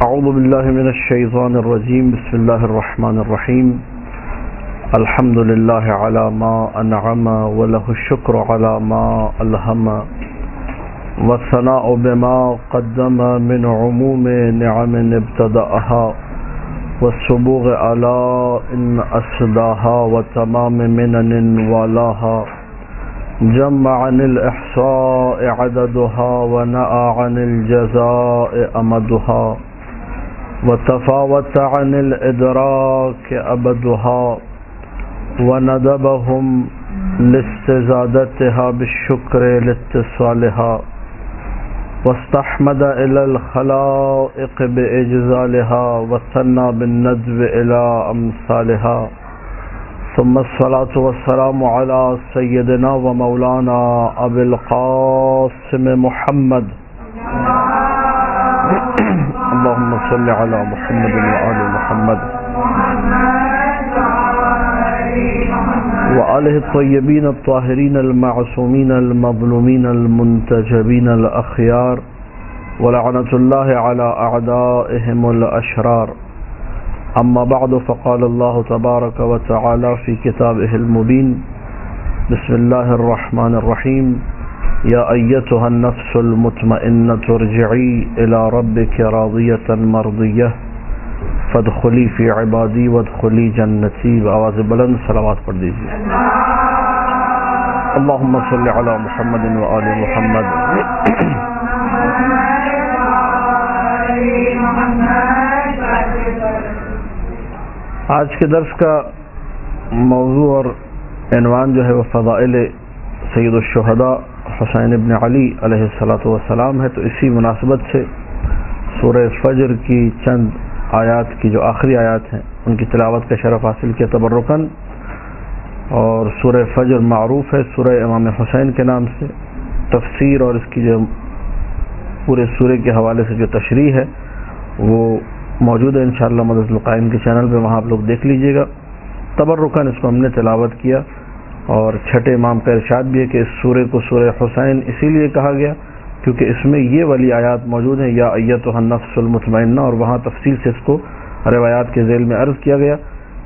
اعوذ باللہ من الشیطان الرجیم بسم اللہ الرحمن الرحیم الحمد للہ علی ما انعم ولہ الشکر علی ما الہم والثناء بما قدم من عموم نعم ابتدأها والسبوغ علی ان اسداها وتمام منن والاها جمع عن الإحصاء عددها ونأى عن الجزاء أمدها وتفاوت عن الإدراك أبدها وندبهم لاستزادتها بالشكر لاتصالها واستحمد إلى الخلائق بإجزالها وثنى بالندب إلى أمثالها ثم الصلاة والسلام على سيدنا ومولانا أبي القاسم محمد اللهم صل على محمد وآل محمد وآله الطيبين الطاهرين المعصومين المظلومين المنتجبين الأخيار ولعنة الله على أعدائهم الأشرار اما بعد فقال الله تبارك وتعالى في كتابه المبين بسم الله الرحمن الرحيم يا ايتها النفس المطمئنة ارجعي الى ربك راضية مرضية فادخلي في عبادي وادخلي جنتي بآواز بلند صلوات پڑھ دیجیے اللهم صل على محمد وآل محمد آج کے درس کا موضوع اور عنوان جو ہے وہ فضائل سید الشہداء حسین ابن علی علیہ الصلاۃ والسلام ہے. تو اسی مناسبت سے سورہ فجر کی چند آیات کی جو آخری آیات ہیں ان کی تلاوت کا شرف حاصل کیا تبرکاً. اور سورہ فجر معروف ہے سورہ امام حسین کے نام سے. تفسیر اور اس کی جو پورے سورے کے حوالے سے جو تشریح ہے وہ موجود ہے انشاءاللہ مدد القائم کے چینل پہ, وہاں آپ لوگ دیکھ لیجئے گا. تبرکاً اس کو ہم نے تلاوت کیا. اور چھٹے امام کا ارشاد بھی ہے کہ اس سورے کو سورہ حسین اسی لیے کہا گیا کیونکہ اس میں یہ والی آیات موجود ہیں یا ایتها النفس المطمئنہ, اور وہاں تفصیل سے اس کو روایات کے ذیل میں عرض کیا گیا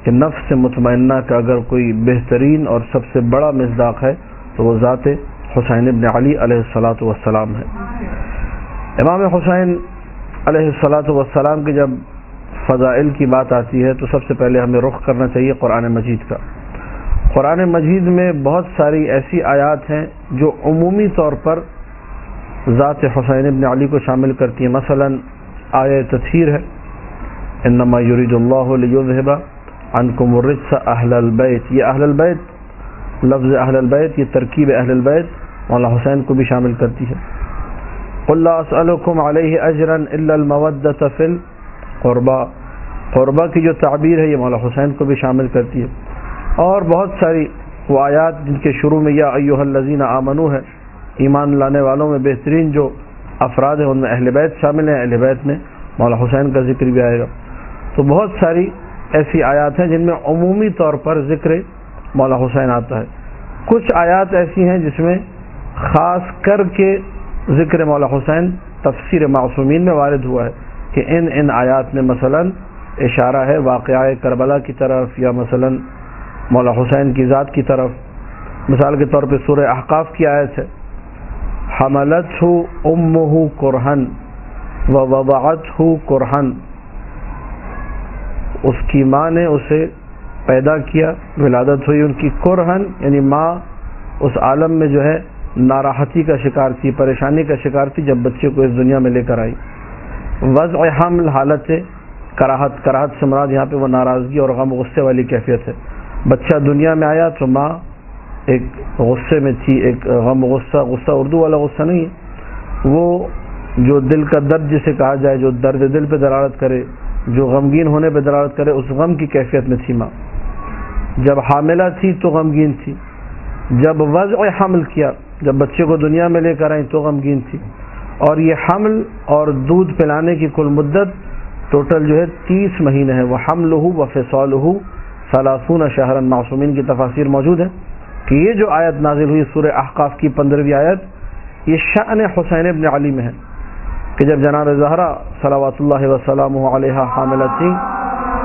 کہ نفس مطمئنہ کا اگر کوئی بہترین اور سب سے بڑا مصداق ہے تو وہ ذات حسین ابن علی علیہ الصلاۃ والسلام ہے. امام حسین علیہ الصلاۃ والسلام کی جب فضائل کی بات آتی ہے تو سب سے پہلے ہمیں رخ کرنا چاہیے قرآن مجید کا. قرآن مجید میں بہت ساری ایسی آیات ہیں جو عمومی طور پر ذات حسین ابن علی کو شامل کرتی ہیں. مثلا آیہ تطہیر ہے انما یرید اللہ لیذھب عنکم الرجس اہل البیت. یہ اہل البیت, لفظ اہل البیت یہ ترکیب اہل البیت مولانا حسین کو بھی شامل کرتی ہے. قل لا اسألکم علیہ اجرا الا المودۃ فی القربى, قربہ کی جو تعبیر ہے یہ مولانا حسین کو بھی شامل کرتی ہے. اور بہت ساری وہ آیات جن کے شروع میں یا ایھا الذین آمنوا ہے, ایمان لانے والوں میں بہترین جو افراد ہیں ان میں اہل بیت شامل ہیں. اہل بیت میں مولانا حسین کا ذکر بھی آئے گا. تو بہت ساری ایسی آیات ہیں جن میں عمومی طور پر ذکر مولانا حسین آتا ہے. کچھ آیات ایسی ہیں جس میں خاص کر کے ذکر مولا حسین تفسیر معصومین میں وارد ہوا ہے کہ ان آیات میں مثلا اشارہ ہے واقعہ کربلا کی طرف یا مثلا مولا حسین کی ذات کی طرف. مثال کے طور پہ سورہ احقاف کی آیت ہے حملتہ امہ کرہن ووضعتہ کرہن, اس کی ماں نے اسے پیدا کیا, ولادت ہوئی ان کی, کرہن یعنی ماں اس عالم میں جو ہے ناراحتی کا شکار تھی, پریشانی کا شکار تھی جب بچے کو اس دنیا میں لے کر آئی. وضع حمل حالت کراہت, کراہت سے مراد یہاں پہ وہ ناراضگی اور غم غصے والی کیفیت ہے. بچہ دنیا میں آیا تو ماں ایک غصے میں تھی, ایک غم غصہ, غصہ اردو والا غصہ نہیں ہے, وہ جو دل کا درد جسے کہا جائے, جو درد دل پہ دلالت کرے, جو غمگین ہونے پہ دلالت کرے, اس غم کی کیفیت میں تھی ماں. جب حاملہ تھی تو غمگین تھی, جب وضع حمل کیا, جب بچے کو دنیا میں لے کر آئیں تو غمگین تھی. اور یہ حمل اور دودھ پلانے کی کل مدت ٹوٹل جو ہے 30 مہینے ہے. وحملہ وفصالہ 30 شہرا, معصومین کی تفاسیر موجود ہیں کہ یہ جو آیت نازل ہوئی سورہ احقاف کی 15ویں آیت, یہ شأن حسین ابن علی میں ہے. کہ جب جناب زہرا صلوات اللہ وسلامہ علیہا حاملہ تھیں،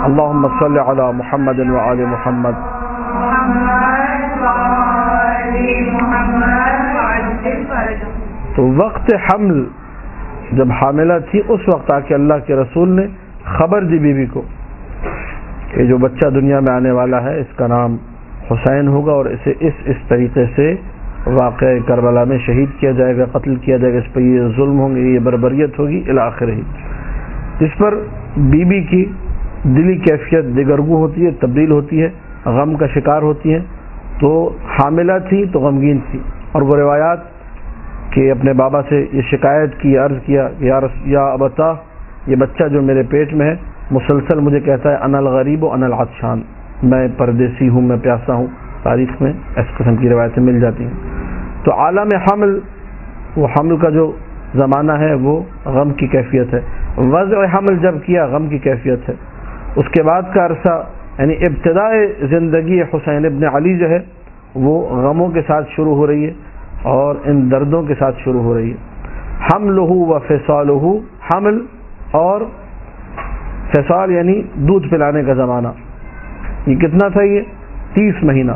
اللہم صلی علی محمد و آل محمد، تو وقت حمل جب حاملہ تھی اس وقت آ کے اللہ کے رسول نے خبر دی بیوی کو کہ جو بچہ دنیا میں آنے والا ہے اس کا نام حسین ہوگا اور اسے اس طریقے سے واقع کربلا میں شہید کیا جائے گا، قتل کیا جائے گا، اس پہ یہ ظلم ہوں گے، یہ بربریت ہوگی الی آخرہ، جس پر بی بی کی دلی کیفیت دگرگوں ہوتی ہے، تبدیل ہوتی ہے، غم کا شکار ہوتی ہے. تو حاملہ تھی تو غمگین تھی، اور وہ روایات کہ اپنے بابا سے یہ شکایت کی، عرض کیا یا ابتا، یہ بچہ جو میرے پیٹ میں ہے مسلسل مجھے کہتا ہے انا الغریب و انا العطشان، میں پردیسی ہوں، میں پیاسا ہوں. تاریخ میں اس قسم کی روایتیں مل جاتی ہیں. تو عالم حمل، وہ حمل کا جو زمانہ ہے وہ غم کی کیفیت ہے. وضع حمل جب کیا غم کی کیفیت ہے. اس کے بعد کا عرصہ یعنی ابتدائے زندگی حسین ابن علی جو ہے وہ غموں کے ساتھ شروع ہو رہی ہے اور ان دردوں کے ساتھ شروع ہو رہی ہے. حملہ و فصالہ، حمل اور فصال یعنی دودھ پلانے کا زمانہ. یہ کتنا تھا؟ یہ 30 مہینہ.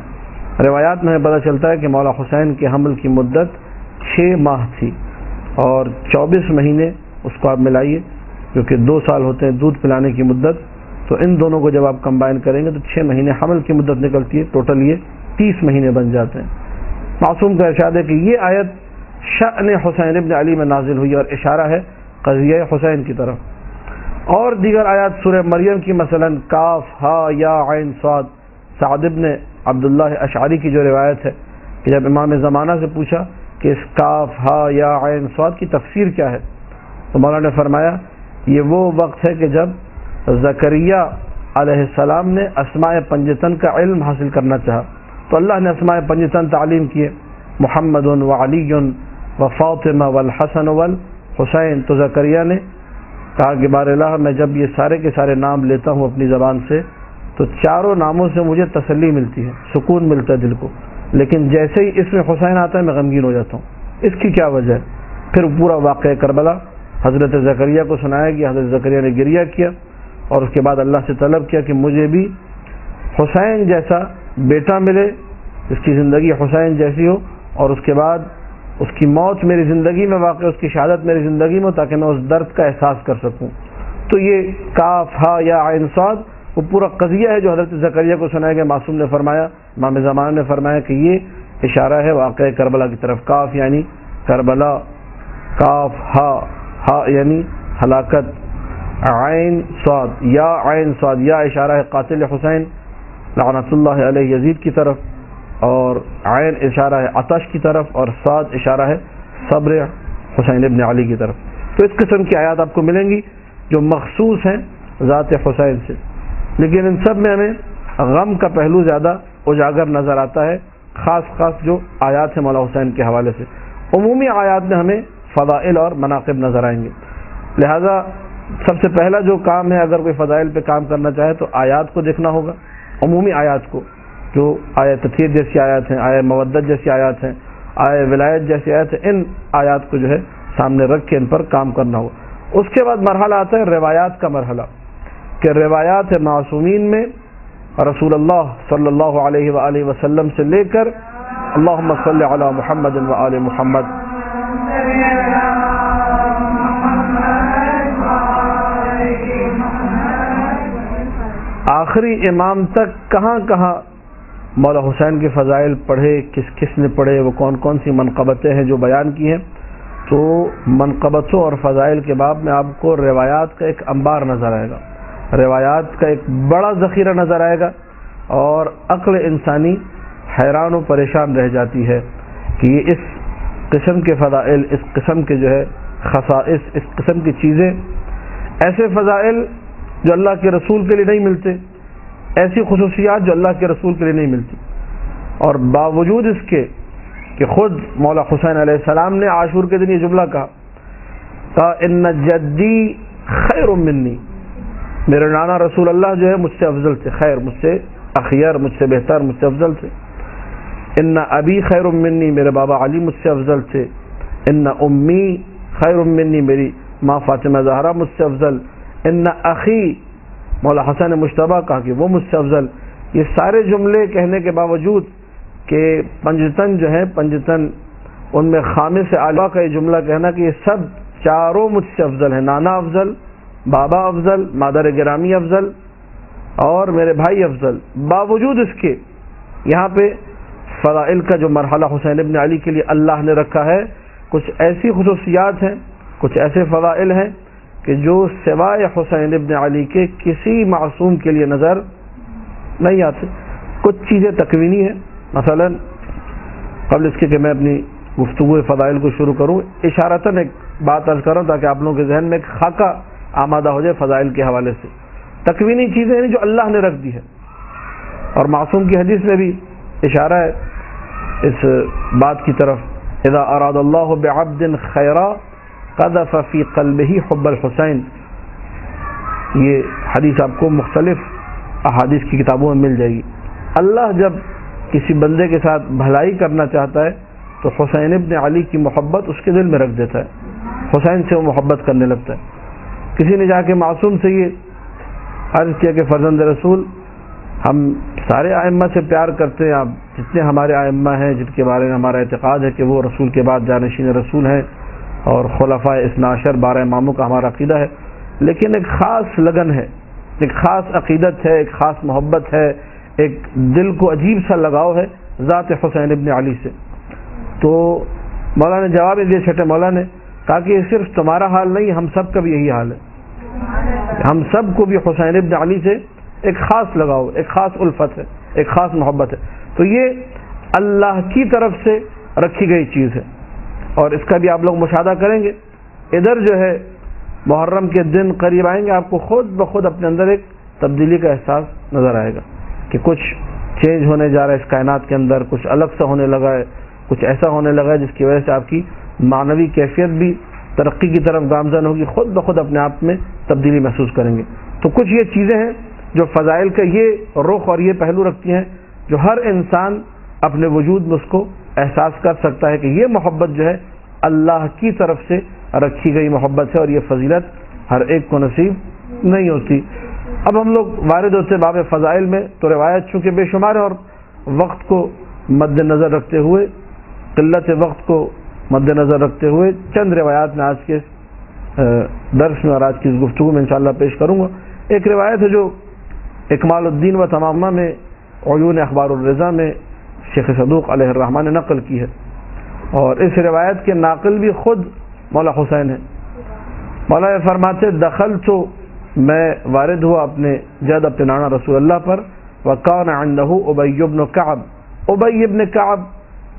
روایات میں پتہ چلتا ہے کہ مولا حسین کے حمل کی مدت 6 ماہ تھی اور 24 مہینے اس کو آپ ملائیے، کیونکہ 2 سال ہوتے ہیں دودھ پلانے کی مدت، تو ان دونوں کو جب آپ کمبائن کریں گے تو 6 مہینے حمل کی مدت نکلتی ہے، ٹوٹل یہ 30 مہینے بن جاتے ہیں. معصوم کا ارشاد ہے کہ یہ آیت شأن حسین ابن علی میں نازل ہوئی اور اشارہ ہے قضیہ حسین کی طرف. اور دیگر آیات سورہ مریم کی، مثلا کاف ہا یا عین صاد، سعد ابن عبداللہ اشعری کی جو روایت ہے کہ جب امام زمانہ سے پوچھا کہ اس کاف ہا یا عین صاد کی تفسیر کیا ہے تو مولانا نے فرمایا یہ وہ وقت ہے کہ جب زکریا علیہ السلام نے اسماء پنجتن کا علم حاصل کرنا چاہا تو اللہ نے اسماء پنجتن تعلیم کیے، محمد و علی و فاطمہ والحسن والحسین. تو زکریا نے کہا کہ بار الہ میں جب یہ سارے کے سارے نام لیتا ہوں اپنی زبان سے تو چاروں ناموں سے مجھے تسلی ملتی ہے، سکون ملتا ہے دل کو، لیکن جیسے ہی اس میں حسین آتا ہے میں غمگین ہو جاتا ہوں. اس کی کیا وجہ ہے؟ پھر پورا واقعہ کربلا حضرت زکریا کو سنایا گیا. حضرت زکریا نے گریہ کیا اور اس کے بعد اللہ سے طلب کیا کہ مجھے بھی حسین جیسا بیٹا ملے، اس کی زندگی حسین جیسی ہو، اور اس کے بعد اس کی موت میری زندگی میں واقع، اس کی شہادت میری زندگی میں ہو تاکہ میں اس درد کا احساس کر سکوں. تو یہ کاف ہا یا عین صاد وہ پورا قضیہ ہے جو حضرت زکریا کو سنایا گیا. معصوم نے فرمایا، امام زمانہ نے فرمایا کہ یہ اشارہ ہے واقعہ کربلا کی طرف. کاف یعنی کربلا، کاف ہا یعنی ہلاکت، عین صاد یا عین صاد یا اشارہ ہے قاتل حسین لعنت اللہ علیہ یزید کی طرف، اور عین اشارہ ہے عطش کی طرف، اور صاد اشارہ ہے صبر حسین ابن علی کی طرف. تو اس قسم کی آیات آپ کو ملیں گی جو مخصوص ہیں ذات حسین سے، لیکن ان سب میں ہمیں غم کا پہلو زیادہ اجاگر نظر آتا ہے، خاص جو آیات ہیں مولا حسین کے حوالے سے. عمومی آیات میں ہمیں فضائل اور مناقب نظر آئیں گے. لہذا سب سے پہلا جو کام ہے اگر کوئی فضائل پہ کام کرنا چاہے تو آیات کو دیکھنا ہوگا، عمومی آیات کو، جو آیہ تطہیر جیسی آیات ہیں، آیہ مودت جیسی آیات ہیں، آیہ ولایت جیسی آیات ہیں، ان آیات کو جو ہے سامنے رکھ کے ان پر کام کرنا ہوگا. اس کے بعد مرحلہ آتا ہے روایات کا مرحلہ، کہ روایات معصومین میں رسول اللہ صلی اللہ علیہ وآلہ وسلم سے لے کر اللہم صلی علی محمد و آل محمد، آخری امام تک کہاں کہاں مولا حسین کے فضائل پڑھے، کس نے پڑھے، وہ کون سی منقبتیں ہیں جو بیان کی ہیں. تو منقبتوں اور فضائل کے باب میں آپ کو روایات کا ایک انبار نظر آئے گا، روایات کا ایک بڑا ذخیرہ نظر آئے گا، اور عقل انسانی حیران و پریشان رہ جاتی ہے کہ یہ اس قسم کے فضائل، اس قسم کے جو ہے خصائص، اس قسم کی چیزیں، ایسے فضائل جو اللہ کے رسول کے لیے نہیں ملتے، ایسی خصوصیات جو اللہ کے رسول کے لیے نہیں ملتی. اور باوجود اس کے کہ خود مولا حسین علیہ السلام نے عاشور کے دن یہ جملہ کہا ان جدی خیر منی، میرے نانا رسول اللہ جو ہے مجھ سے افضل تھے، خیر مجھ سے اخیر، مجھ سے بہتر، مجھ سے افضل تھے. ان ابی خیر منی، میرے بابا علی مجھ سے افضل تھے. ان امی خیر منی، میری ماں فاطمہ زہرا مجھ سے افضل، ان اخی مولا حسن مشتبہ کہا کہ وہ مجھ سے افضل. یہ سارے جملے کہنے کے باوجود کہ پنجتن جو ہے پنجتن ان میں خامس اعلیٰ کا یہ جملہ کہنا کہ یہ سب چاروں مجھ سے افضل ہیں، نانا افضل، بابا افضل، مادر گرامی افضل اور میرے بھائی افضل، باوجود اس کے یہاں پہ فضائل کا جو مرحلہ حسین ابن علی کے لیے اللہ نے رکھا ہے، کچھ ایسی خصوصیات ہیں، کچھ ایسے فضائل ہیں کہ جو سوائے حسین ابن علی کے کسی معصوم کے لیے نظر نہیں آتے. کچھ چیزیں تکوینی ہیں، مثلا قبل اس کے کہ میں اپنی گفتگو فضائل کو شروع کروں، اشارتاً ایک بات عرض کروں تاکہ آپ لوگوں کے ذہن میں ایک خاکہ آمادہ ہو جائے فضائل کے حوالے سے. تکوینی چیزیں یعنی جو اللہ نے رکھ دی ہے، اور معصوم کی حدیث میں بھی اشارہ ہے اس بات کی طرف، اذا اراد اللہ بعبد خیرا قذف فی قلبہ حب الحسین. یہ حدیث آپ کو مختلف احادیث کی کتابوں میں مل جائے گی. اللہ جب کسی بندے کے ساتھ بھلائی کرنا چاہتا ہے تو حسین ابن علی کی محبت اس کے دل میں رکھ دیتا ہے، حسین سے وہ محبت کرنے لگتا ہے. کسی نے جا کے معصوم سے یہ عرض کیا کہ فرزند رسول ہم سارے ائمہ سے پیار کرتے ہیں، آپ جتنے ہمارے ائمہ ہیں جن کے بارے میں ہمارا اعتقاد ہے کہ وہ رسول کے بعد جانشین رسول ہیں اور خلفائے اثنا عشر 12 اماموں کا ہمارا عقیدہ ہے، لیکن ایک خاص لگن ہے، ایک خاص عقیدت ہے، ایک خاص محبت ہے، ایک دل کو عجیب سا لگاؤ ہے ذات حسین ابن علی سے. تو مولا نے جواب دیا چھٹے مولا نے کہا کہ یہ صرف تمہارا حال نہیں، ہم سب کا بھی یہی حال ہے. ہم سب کو بھی حسین ابن علی سے ایک خاص لگاؤ، ایک خاص الفت ہے، ایک خاص محبت ہے. تو یہ اللہ کی طرف سے رکھی گئی چیز ہے، اور اس کا بھی آپ لوگ مشاہدہ کریں گے. ادھر جو ہے محرم کے دن قریب آئیں گے، آپ کو خود بخود اپنے اندر ایک تبدیلی کا احساس نظر آئے گا کہ کچھ چینج ہونے جا رہا ہے اس کائنات کے اندر، کچھ الگ سا ہونے لگا ہے، کچھ ایسا ہونے لگا ہے جس کی وجہ سے آپ کی معنوی کیفیت بھی ترقی کی طرف گامزن ہوگی، خود بخود اپنے آپ میں تبدیلی محسوس کریں گے. تو کچھ یہ چیزیں ہیں جو فضائل کا یہ رخ اور یہ پہلو رکھتی ہیں جو ہر انسان اپنے وجود میں اس کو احساس کر سکتا ہے کہ یہ محبت جو ہے اللہ کی طرف سے رکھی گئی محبت ہے، اور یہ فضیلت ہر ایک کو نصیب نہیں ہوتی. اب ہم لوگ وارد ہوتے باب فضائل میں، تو روایت چونکہ بے شمار ہے اور وقت کو مد نظر رکھتے ہوئے، قلت وقت کو مد نظر رکھتے ہوئے چند روایات میں آج کے درس میں اور آج کی اس گفتگو میں انشاءاللہ پیش کروں گا. ایک روایت ہے جو اکمال الدین و تمامہ میں، عیون اخبار الرضا میں شیخ صدوق علیہ الرحمٰن نے نقل کی ہے، اور اس روایت کے ناقل بھی خود مولا حسین ہے. مولا یہ فرماتے دخل تو میں وارد ہوا اپنے جد اپنے نانا رسول اللہ پر، وکان عنہ ابی بن کعب. ابی ابن کعب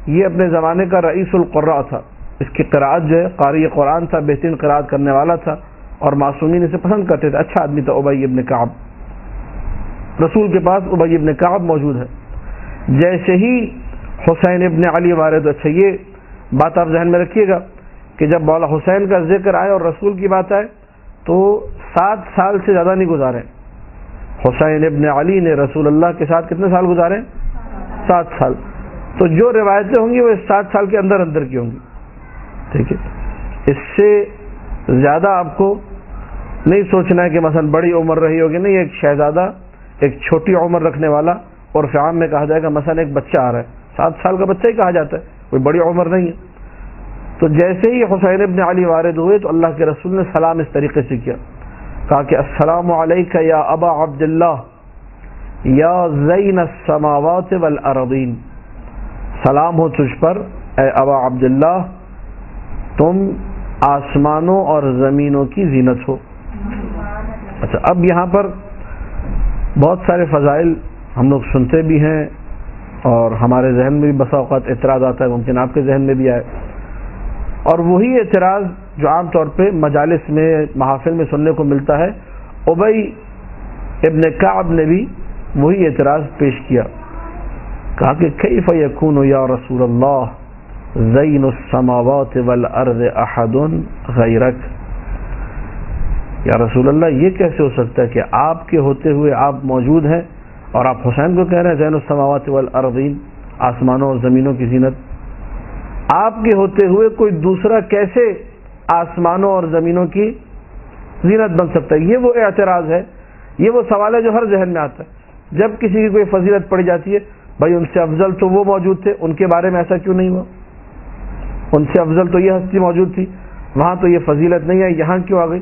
یہ اپنے زمانے کا رئیس القراء تھا، اس کی قراءت جو ہے قاری قرآن تھا، بہترین قراءت کرنے والا تھا، اور معصومین اسے پسند کرتے تھے، اچھا آدمی تھا ابی ابن کعب. رسول کے پاس ابی ابن کعب موجود ہے. جیسے ہی حسین ابن علی وارد، اچھا یہ بات آپ ذہن میں رکھیے گا کہ جب مولا حسین کا ذکر آئے اور رسول کی بات آئے تو 7 سال سے زیادہ نہیں گزارے. حسین ابن علی نے رسول اللہ کے ساتھ کتنے سال گزارے؟ 7 سال. تو جو روایتیں ہوں گی وہ اس 7 سال کے اندر اندر کی ہوں گی. ٹھیک ہے، اس سے زیادہ آپ کو نہیں سوچنا ہے کہ مثلا بڑی عمر رہی ہوگی، نہیں. ایک شہزادہ، ایک چھوٹی عمر رکھنے والا، اور عام میں کہا جائے گا مثلا ایک بچہ آ رہا ہے، 7 سال کا بچہ ہی کہا جاتا ہے، کوئی بڑی عمر نہیں ہے. تو جیسے ہی حسین ابن علی وارد ہوئے تو اللہ کے رسول نے سلام اس طریقے سے کیا، کہا کہ السلام علیک یا ابا عبداللہ یا زین السماوات والارضین. سلام ہو تجھ پر اے ابا عبداللہ، تم آسمانوں اور زمینوں کی زینت ہو. اچھا، اب یہاں پر بہت سارے فضائل ہم لوگ سنتے بھی ہیں اور ہمارے ذہن میں بھی بسا اوقات اعتراض آتا ہے، ممکن آپ کے ذہن میں بھی آئے، اور وہی اعتراض جو عام طور پہ مجالس میں محافل میں سننے کو ملتا ہے. ابی ابن کعب نے بھی وہی اعتراض پیش کیا، کہا کہ کیف یکون یا رسول اللہ زین السماوات والارض احد غیرک. یا رسول اللہ یہ کیسے ہو سکتا ہے کہ آپ کے ہوتے ہوئے آپ موجود ہیں اور آپ حسین کو کہہ رہے ہیں زین السماوات والارضین، آسمانوں اور زمینوں کی زینت. آپ کے ہوتے ہوئے کوئی دوسرا کیسے آسمانوں اور زمینوں کی زینت بن سکتا ہے. یہ وہ اعتراض ہے, یہ وہ سوال ہے جو ہر ذہن میں آتا ہے جب کسی کی کوئی فضیلت پڑی جاتی ہے. بھائی ان سے افضل تو وہ موجود تھے, ان کے بارے میں ایسا کیوں نہیں ہوا؟ ان سے افضل تو یہ ہستی موجود تھی, وہاں تو یہ فضیلت نہیں ہے, یہاں کیوں آ گئی؟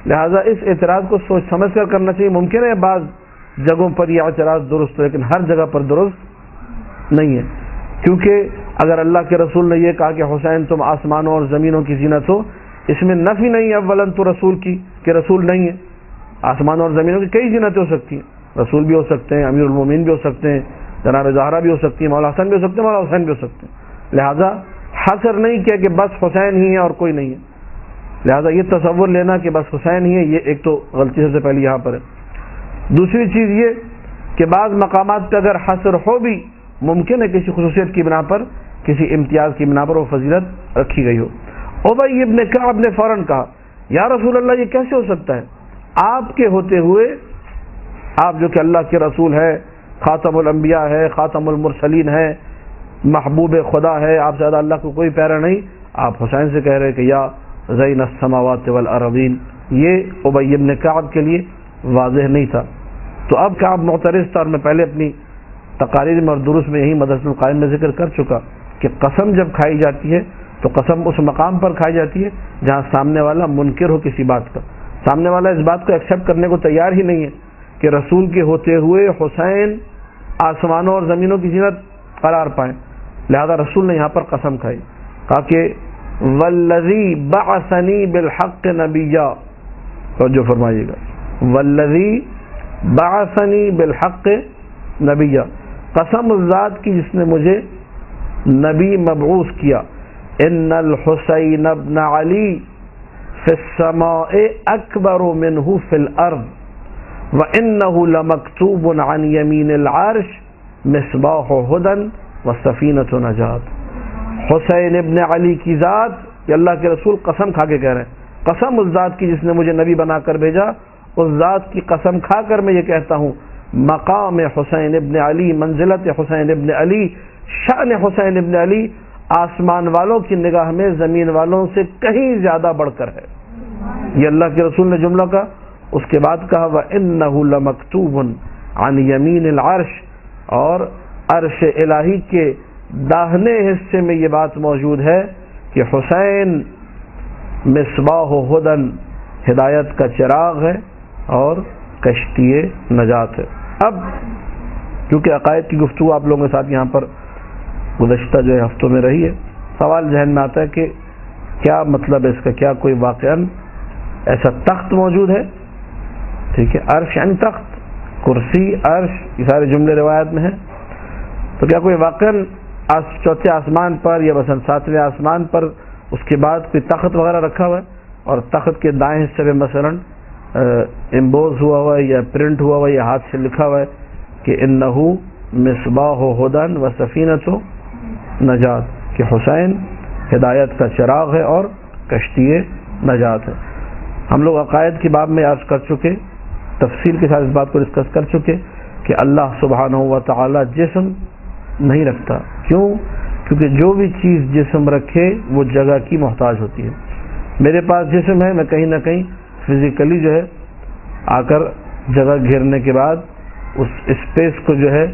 لہٰذا اس اعتراض کو سوچ سمجھ کر کرنا چاہیے. ممکن ہے بعض جگہوں پر یہ اعتراض درست ہو, لیکن ہر جگہ پر درست نہیں ہے, کیونکہ اگر اللہ کے رسول نے یہ کہا کہ حسین تم آسمانوں اور زمینوں کی زینت ہو, اس میں نفی نہیں ہے اولاً تو رسول کی کہ رسول نہیں ہے. آسمانوں اور زمینوں کی کئی زینتیں ہو سکتی ہیں, رسول بھی ہو سکتے ہیں, امیر المومنین بھی ہو سکتے ہیں, جناب زہرا بھی ہو سکتی ہیں, مولا حسن بھی ہو سکتے ہیں, مولا حسین بھی ہو سکتے ہیں. لہٰذا حصر نہیں کیا کہ بس حسین ہی ہے اور کوئی نہیں ہے. لہٰذا یہ تصور لینا کہ بس حسین ہی ہے, یہ ایک تو غلطی سب سے پہلی یہاں پر ہے. دوسری چیز یہ کہ بعض مقامات پہ اگر حصر ہو بھی ممکن ہے کسی خصوصیت کی بنا پر, کسی امتیاز کی بنا پر وہ فضیلت رکھی گئی ہو. ابی ابن کعب نے فوراً کہا یا رسول اللہ یہ کیسے ہو سکتا ہے؟ آپ کے ہوتے ہوئے, آپ جو کہ اللہ کے رسول ہے, خاتم الانبیاء ہے, خاتم المرسلین ہے, محبوب خدا ہے, آپ زیادہ اللہ کو کوئی پیارا نہیں, آپ حسین سے کہہ رہے کہ یا زین السماوات والارضین. یہ ابی ابن کعب کے لیے واضح نہیں تھا. تو اب کعب معترض تھا, اور میں پہلے اپنی تقاریر میں اور دروس میں یہی مدرسۃ القائم میں ذکر کر چکا کہ قسم جب کھائی جاتی ہے تو قسم اس مقام پر کھائی جاتی ہے جہاں سامنے والا منکر ہو کسی بات کا, سامنے والا اس بات کو ایکسیپٹ کرنے کو تیار ہی نہیں ہے کہ رسول کے ہوتے ہوئے حسین آسمانوں اور زمینوں کی زینت قرار پائیں. لہذا رسول نے یہاں پر قسم کھائی, کہا کہ والذی بعثنی بالحق نبیا, توجہ فرمائیے گا, والذی بعثنی بالحق نبیا, قسم اس ذات کی جس نے مجھے نبی مبعوث کیا. ان الحسین ابن علی فی السماء اکبر منہ فی الارض وانہ لمکتوب عن یمین العرش مصباح ہدی وسفینۃ نجات. حسین ابن علی کی ذات, یہ اللہ کے رسول قسم کھا کے کہہ رہے ہیں, قسم اس ذات کی جس نے مجھے نبی بنا کر بھیجا, اس ذات کی قسم کھا کر میں یہ کہتا ہوں مقام حسین ابن علی, منزلت حسین ابن علی, شأن حسین ابن علی آسمان والوں کی نگاہ میں زمین والوں سے کہیں زیادہ بڑھ کر ہے. یہ اللہ کے رسول نے جملہ کہا, اس کے بعد کہا وَإِنَّهُ لَمَكْتُوبٌ عَنْ يَمِينِ الْعَرْشِ, اور عرش الہی کے داہنے حصے میں یہ بات موجود ہے کہ حسین مصباح ہدی, ہدایت کا چراغ ہے اور کشتی نجات ہے. اب کیونکہ عقائد کی گفتگو آپ لوگوں کے ساتھ یہاں پر گزشتہ جو ہے ہفتوں میں رہی ہے, سوال ذہن میں آتا ہے کہ کیا مطلب ہے اس کا, کیا کوئی واقعاً ایسا تخت موجود ہے؟ ٹھیک ہے, عرش یعنی تخت, کرسی, عرش, یہ سارے جملے روایت میں ہیں. تو کیا کوئی واقعاً چوتھے آسمان پر یا مثلا ساتویں آسمان پر اس کے بعد کوئی تخت وغیرہ رکھا ہوا ہے, اور تخت کے دائیں حصے میں مثلاً امبوز ہوا ہے یا پرنٹ ہوا ہے یا ہاتھ سے لکھا ہوا ہے کہ انہو مصباح ہدی وسفینۃ نجات, کہ حسین ہدایت کا چراغ ہے اور کشتی نجات ہے. ہم لوگ عقائد کی باب میں عرض کر چکے, تفصیل کے ساتھ اس بات کو ڈسکس کر چکے کہ اللہ سبحانہ و تعالی جسم نہیں رکھتا. کیوں؟ کیونکہ جو بھی چیز جسم رکھے وہ جگہ کی محتاج ہوتی ہے. میرے پاس جسم ہے, میں کہیں نہ کہیں فزیکلی جو ہے آ کر جگہ گھیرنے کے بعد اس اسپیس کو جو ہے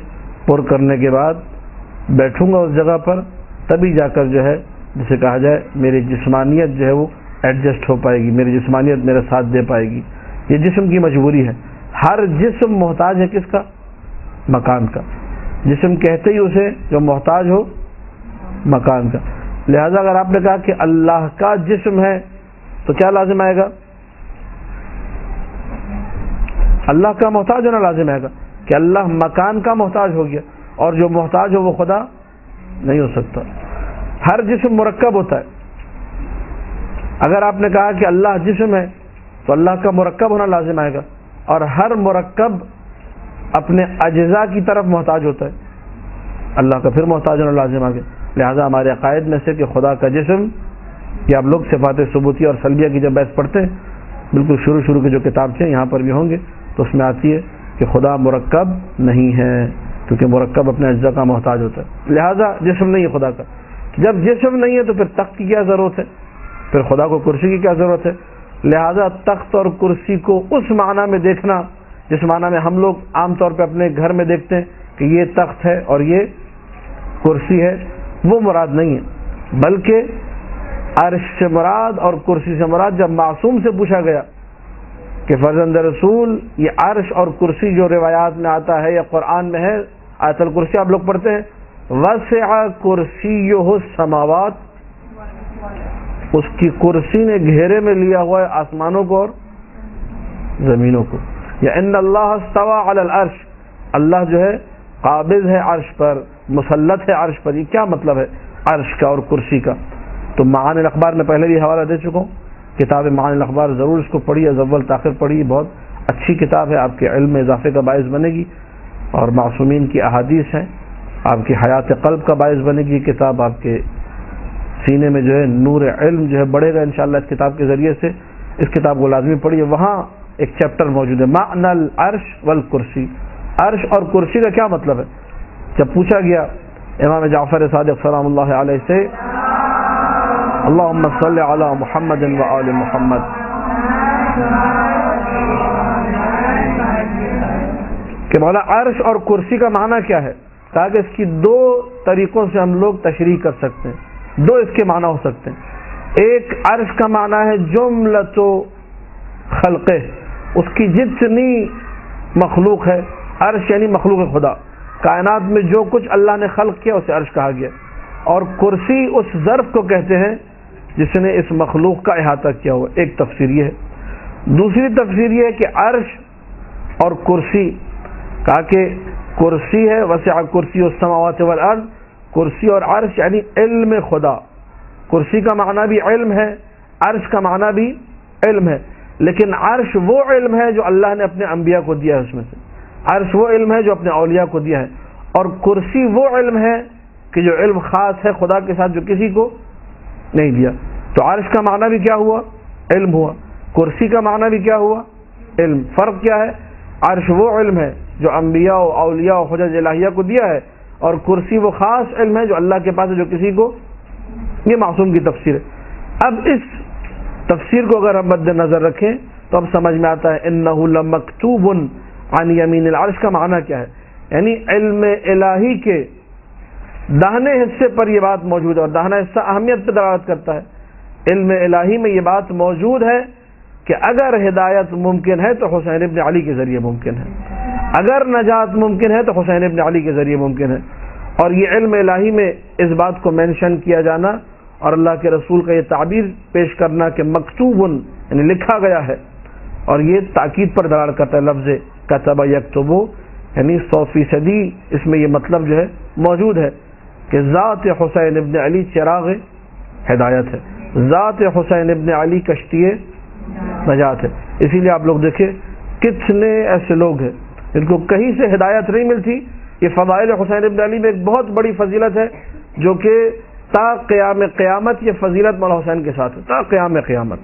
پر کرنے کے بعد بیٹھوں گا اس جگہ پر, تبھی جا کر جو ہے جسے کہا جائے میری جسمانیت جو ہے وہ ایڈجسٹ ہو پائے گی, میری جسمانیت میرا ساتھ دے پائے گی. یہ جسم کی مجبوری ہے. ہر جسم محتاج ہے کس کا؟ مکان کا. جسم کہتے ہی اسے جو محتاج ہو مکان کا. لہذا اگر آپ نے کہا کہ اللہ کا جسم ہے تو کیا لازم آئے گا؟ اللہ کا محتاج ہونا لازم آئے گا کہ اللہ مکان کا محتاج ہو گیا, اور جو محتاج ہو وہ خدا نہیں ہو سکتا. ہر جسم مرکب ہوتا ہے. اگر آپ نے کہا کہ اللہ جسم ہے تو اللہ کا مرکب ہونا لازم آئے گا, اور ہر مرکب اپنے اجزاء کی طرف محتاج ہوتا ہے, اللہ کا پھر محتاج ہونا لازم آ گیا. لہذا ہمارے عقائد میں سے کہ خدا کا جسم, یہ آپ لوگ صفات ثبوتیہ اور سلبیہ کی جب بحث پڑھتے ہیں, بالکل شروع کے جو کتاب تھے یہاں پر بھی ہوں گے, تو اس میں آتی ہے کہ خدا مرکب نہیں ہے, کیونکہ مرکب اپنے اجزاء کا محتاج ہوتا ہے. لہذا جسم نہیں ہے خدا کا. جب جسم نہیں ہے تو پھر تخت کی کیا ضرورت ہے؟ پھر خدا کو کرسی کی کیا ضرورت ہے؟ لہذا تخت اور کرسی کو اس معنی میں دیکھنا جس معنی میں ہم لوگ عام طور پہ اپنے گھر میں دیکھتے ہیں کہ یہ تخت ہے اور یہ کرسی ہے، وہ مراد نہیں ہے، بلکہ عرش سے مراد اور کرسی سے مراد جب معصوم سے پوچھا گیا کہ فرزند رسول یہ عرش اور کرسی جو روایات میں آتا ہے یا قرآن میں ہے، آیت الکرسی آپ لوگ پڑھتے ہیں، وسع کرسیہ السماوات، اس کی کرسی نے گھیرے میں لیا ہوا ہے آسمانوں کو اور زمینوں کو، یا ان اللہ استوى علی العرش، اللہ جو ہے قابض ہے عرش پر، مسلط ہے عرش پر۔ یہ کیا مطلب ہے عرش کا اور کرسی کا؟ تو معانی الاخبار میں پہلے بھی حوالہ دے چکا ہوں، کتاب معانی الاخبار ضرور اس کو پڑھیے، از اول تاخر پڑھیے، بہت اچھی کتاب ہے، آپ کے علم میں اضافے کا باعث بنے گی، اور معصومین کی احادیث ہیں، آپ کی حیات قلب کا باعث بنے گی یہ کتاب، آپ کے سینے میں جو ہے نور علم جو ہے بڑھے گا انشاءاللہ اس کتاب کے ذریعے سے۔ اس کتاب کو لازمی پڑھیے، وہاں ایک چیپٹر موجود ہے معنی العرش والکرسی، عرش اور کرسی کا کیا مطلب ہے؟ جب پوچھا گیا امام جعفر صادق سلام اللہ علیہ سے اللہم صلی علی محمد و آل محمد، کہ مولا عرش اور کرسی کا معنی کیا ہے، تاکہ اس کی دو طریقوں سے ہم لوگ تشریح کر سکتے ہیں، دو اس کے معنی ہو سکتے ہیں۔ ایک عرش کا معنی ہے جملۃ خلقہ، اس کی جتنی مخلوق ہے، عرش یعنی مخلوق خدا، کائنات میں جو کچھ اللہ نے خلق کیا اسے عرش کہا گیا، اور کرسی اس ظرف کو کہتے ہیں جس نے اس مخلوق کا احاطہ کیا ہوا۔ ایک تفسیر یہ ہے۔ دوسری تفسیر یہ ہے کہ عرش اور کرسی، کہا کہ کرسی ہے وسع کرسی السماوات والارض، کرسی اور عرش یعنی علم خدا، کرسی کا معنی بھی علم ہے، عرش کا معنی بھی علم ہے، لیکن عرش وہ علم ہے جو اللہ نے اپنے انبیاء کو دیا ہے، اس میں سے عرش وہ علم ہے جو اپنے اولیاء کو دیا ہے، اور کرسی وہ علم ہے کہ جو علم خاص ہے خدا کے ساتھ جو کسی کو نہیں دیا۔ تو عرش کا معنی بھی کیا ہوا؟ علم ہوا، کرسی کا معنی بھی کیا ہوا؟ علم۔ فرق کیا ہے؟ عرش وہ علم ہے جو انبیاء و اولیاء و حجج الہیہ کو دیا ہے، اور کرسی وہ خاص علم ہے جو اللہ کے پاس ہے جو کسی کو، یہ معصوم کی تفسیر ہے۔ اب اس تفسیر کو اگر ہم مد نظر رکھیں تو اب سمجھ میں آتا ہے انہ لمکتوب عن یمین العرش کا معنی کیا ہے، یعنی علم الہی کے داہنے حصے پر یہ بات موجود ہے، اور داہنا حصہ اہمیت پہ دلالت کرتا ہے۔ علم الہی میں یہ بات موجود ہے کہ اگر ہدایت ممکن ہے تو حسین ابن علی کے ذریعے ممکن ہے، اگر نجات ممکن ہے تو حسین ابن علی کے ذریعے ممکن ہے۔ اور یہ علم الہی میں اس بات کو مینشن کیا جانا اور اللہ کے رسول کا یہ تعبیر پیش کرنا کہ مکتوب یعنی لکھا گیا ہے، اور یہ تاکید پر دلالت کرتا ہے لفظ کتب یکتب، یعنی 100% اس میں یہ مطلب جو ہے موجود ہے کہ ذات حسین ابن علی چراغ ہدایت ہے، ذات حسین ابن علی کشتی نجات ہے۔ اسی لیے آپ لوگ دیکھیں کتنے ایسے لوگ ہیں جن کو کہیں سے ہدایت نہیں ملتی۔ یہ فضائل حسین ابن علی میں ایک بہت بڑی فضیلت ہے جو کہ تا قیام قیامت یہ فضیلت مولا حسین کے ساتھ ہے، تا قیام قیامت۔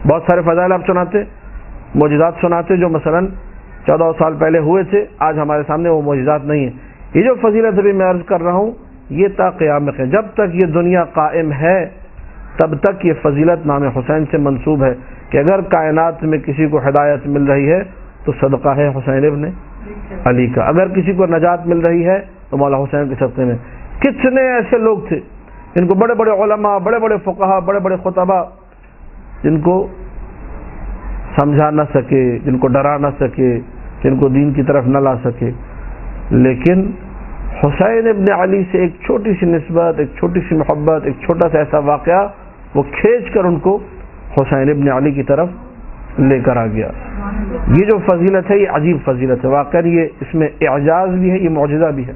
بہت سارے فضائل آپ سناتے، معجزات سناتے جو مثلاً 14 سال پہلے ہوئے تھے، آج ہمارے سامنے وہ معجزات نہیں ہیں۔ یہ جو فضیلت ابھی میں عرض کر رہا ہوں یہ تا قیام قیامت، جب تک یہ دنیا قائم ہے تب تک یہ فضیلت نام حسین سے منسوب ہے کہ اگر کائنات میں کسی کو ہدایت مل رہی ہے تو صدقہ ہے حسین ابن علی کا، اگر کسی کو نجات مل رہی ہے تو مولا حسین کے صدقے میں۔ کتنے ایسے لوگ تھے جن کو بڑے بڑے علماء، بڑے بڑے فقہا، بڑے بڑے خطباء جن کو سمجھا نہ سکے، جن کو ڈرا نہ سکے، جن کو دین کی طرف نہ لا سکے، لیکن حسین ابن علی سے ایک چھوٹی سی نسبت، ایک چھوٹی سی محبت، ایک چھوٹا سا ایسا واقعہ وہ کھینچ کر ان کو حسین ابن علی کی طرف لے کر آ گیا۔ یہ جو فضیلت ہے یہ عجیب فضیلت ہے، واقعی یہ اس میں اعجاز بھی ہے، یہ معجزہ بھی ہے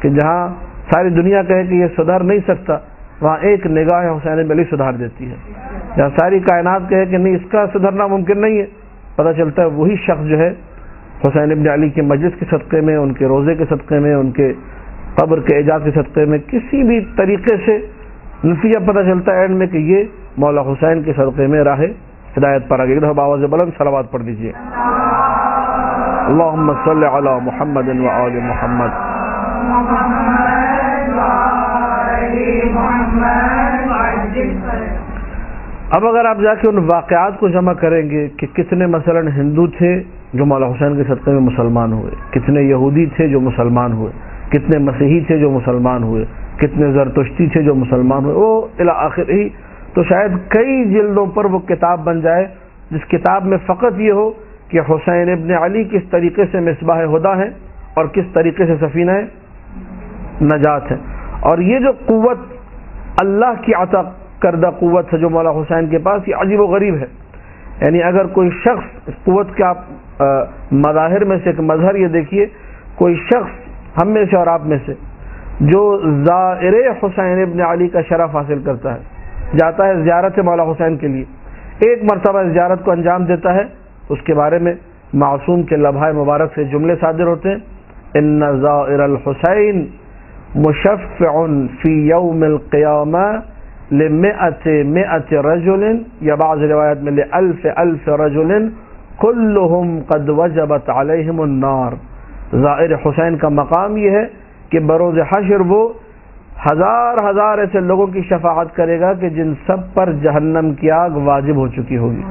کہ جہاں ساری دنیا کہے کہ یہ سدھر نہیں سکتا، وہاں ایک نگاہ حسین ابن علی سدھار دیتی ہے۔ جہاں ساری کائنات کہے کہ نہیں اس کا سدھرنا ممکن نہیں ہے، پتہ چلتا ہے وہی شخص جو ہے حسین ابن علی کے مجلس کے صدقے میں، ان کے روزے کے صدقے میں، ان کے قبر کے اعجاز کے صدقے میں کسی بھی طریقے سے نتیجہ پتہ چلتا ہے اینڈ میں کہ یہ مولا حسین کے صدقے میں راہ ہدایت پر آگے۔ ایک آواز بلند صلوات پڑھ دیجیے، اللہم صلی علی محمد و آل محمد۔ اب اگر آپ جا کے ان واقعات کو جمع کریں گے کہ کتنے مثلا ہندو تھے جو مولا حسین کے صدقے میں مسلمان ہوئے، کتنے یہودی تھے جو مسلمان ہوئے، کتنے مسیحی تھے جو مسلمان ہوئے، کتنے زرتشتی تھے جو مسلمان ہوئے، وہ الی آخر ہی، تو شاید کئی جلدوں پر وہ کتاب بن جائے جس کتاب میں فقط یہ ہو کہ حسین ابن علی کس طریقے سے مصباح ہدیٰ ہیں اور کس طریقے سے سفینہ نجات ہے۔ اور یہ جو قوت اللہ کی عطا کردہ قوت ہے جو مولا حسین کے پاس، یہ عجیب و غریب ہے۔ یعنی اگر کوئی شخص اس قوت کے آپ مظاہر میں سے ایک مظہر یہ دیکھیے، کوئی شخص ہم میں سے اور آپ میں سے جو زائر حسین ابن علی کا شرف حاصل کرتا ہے، جاتا ہے زیارت مولا حسین کے لیے، ایک مرتبہ زیارت کو انجام دیتا ہے، اس کے بارے میں معصوم کے لبھائے مبارک سے جملے صادر ہوتے ہیں، ان زائر الحسین مشفع فی یوم القیامہ لمئة رجل، یا بعض روایت میں لألف رجل کلہم قد وجبت علیہم النار۔ زائر حسین کا مقام یہ ہے کہ بروز حشر وہ ہزار ایسے لوگوں کی شفاعت کرے گا کہ جن سب پر جہنم کی آگ واجب ہو چکی ہوگی۔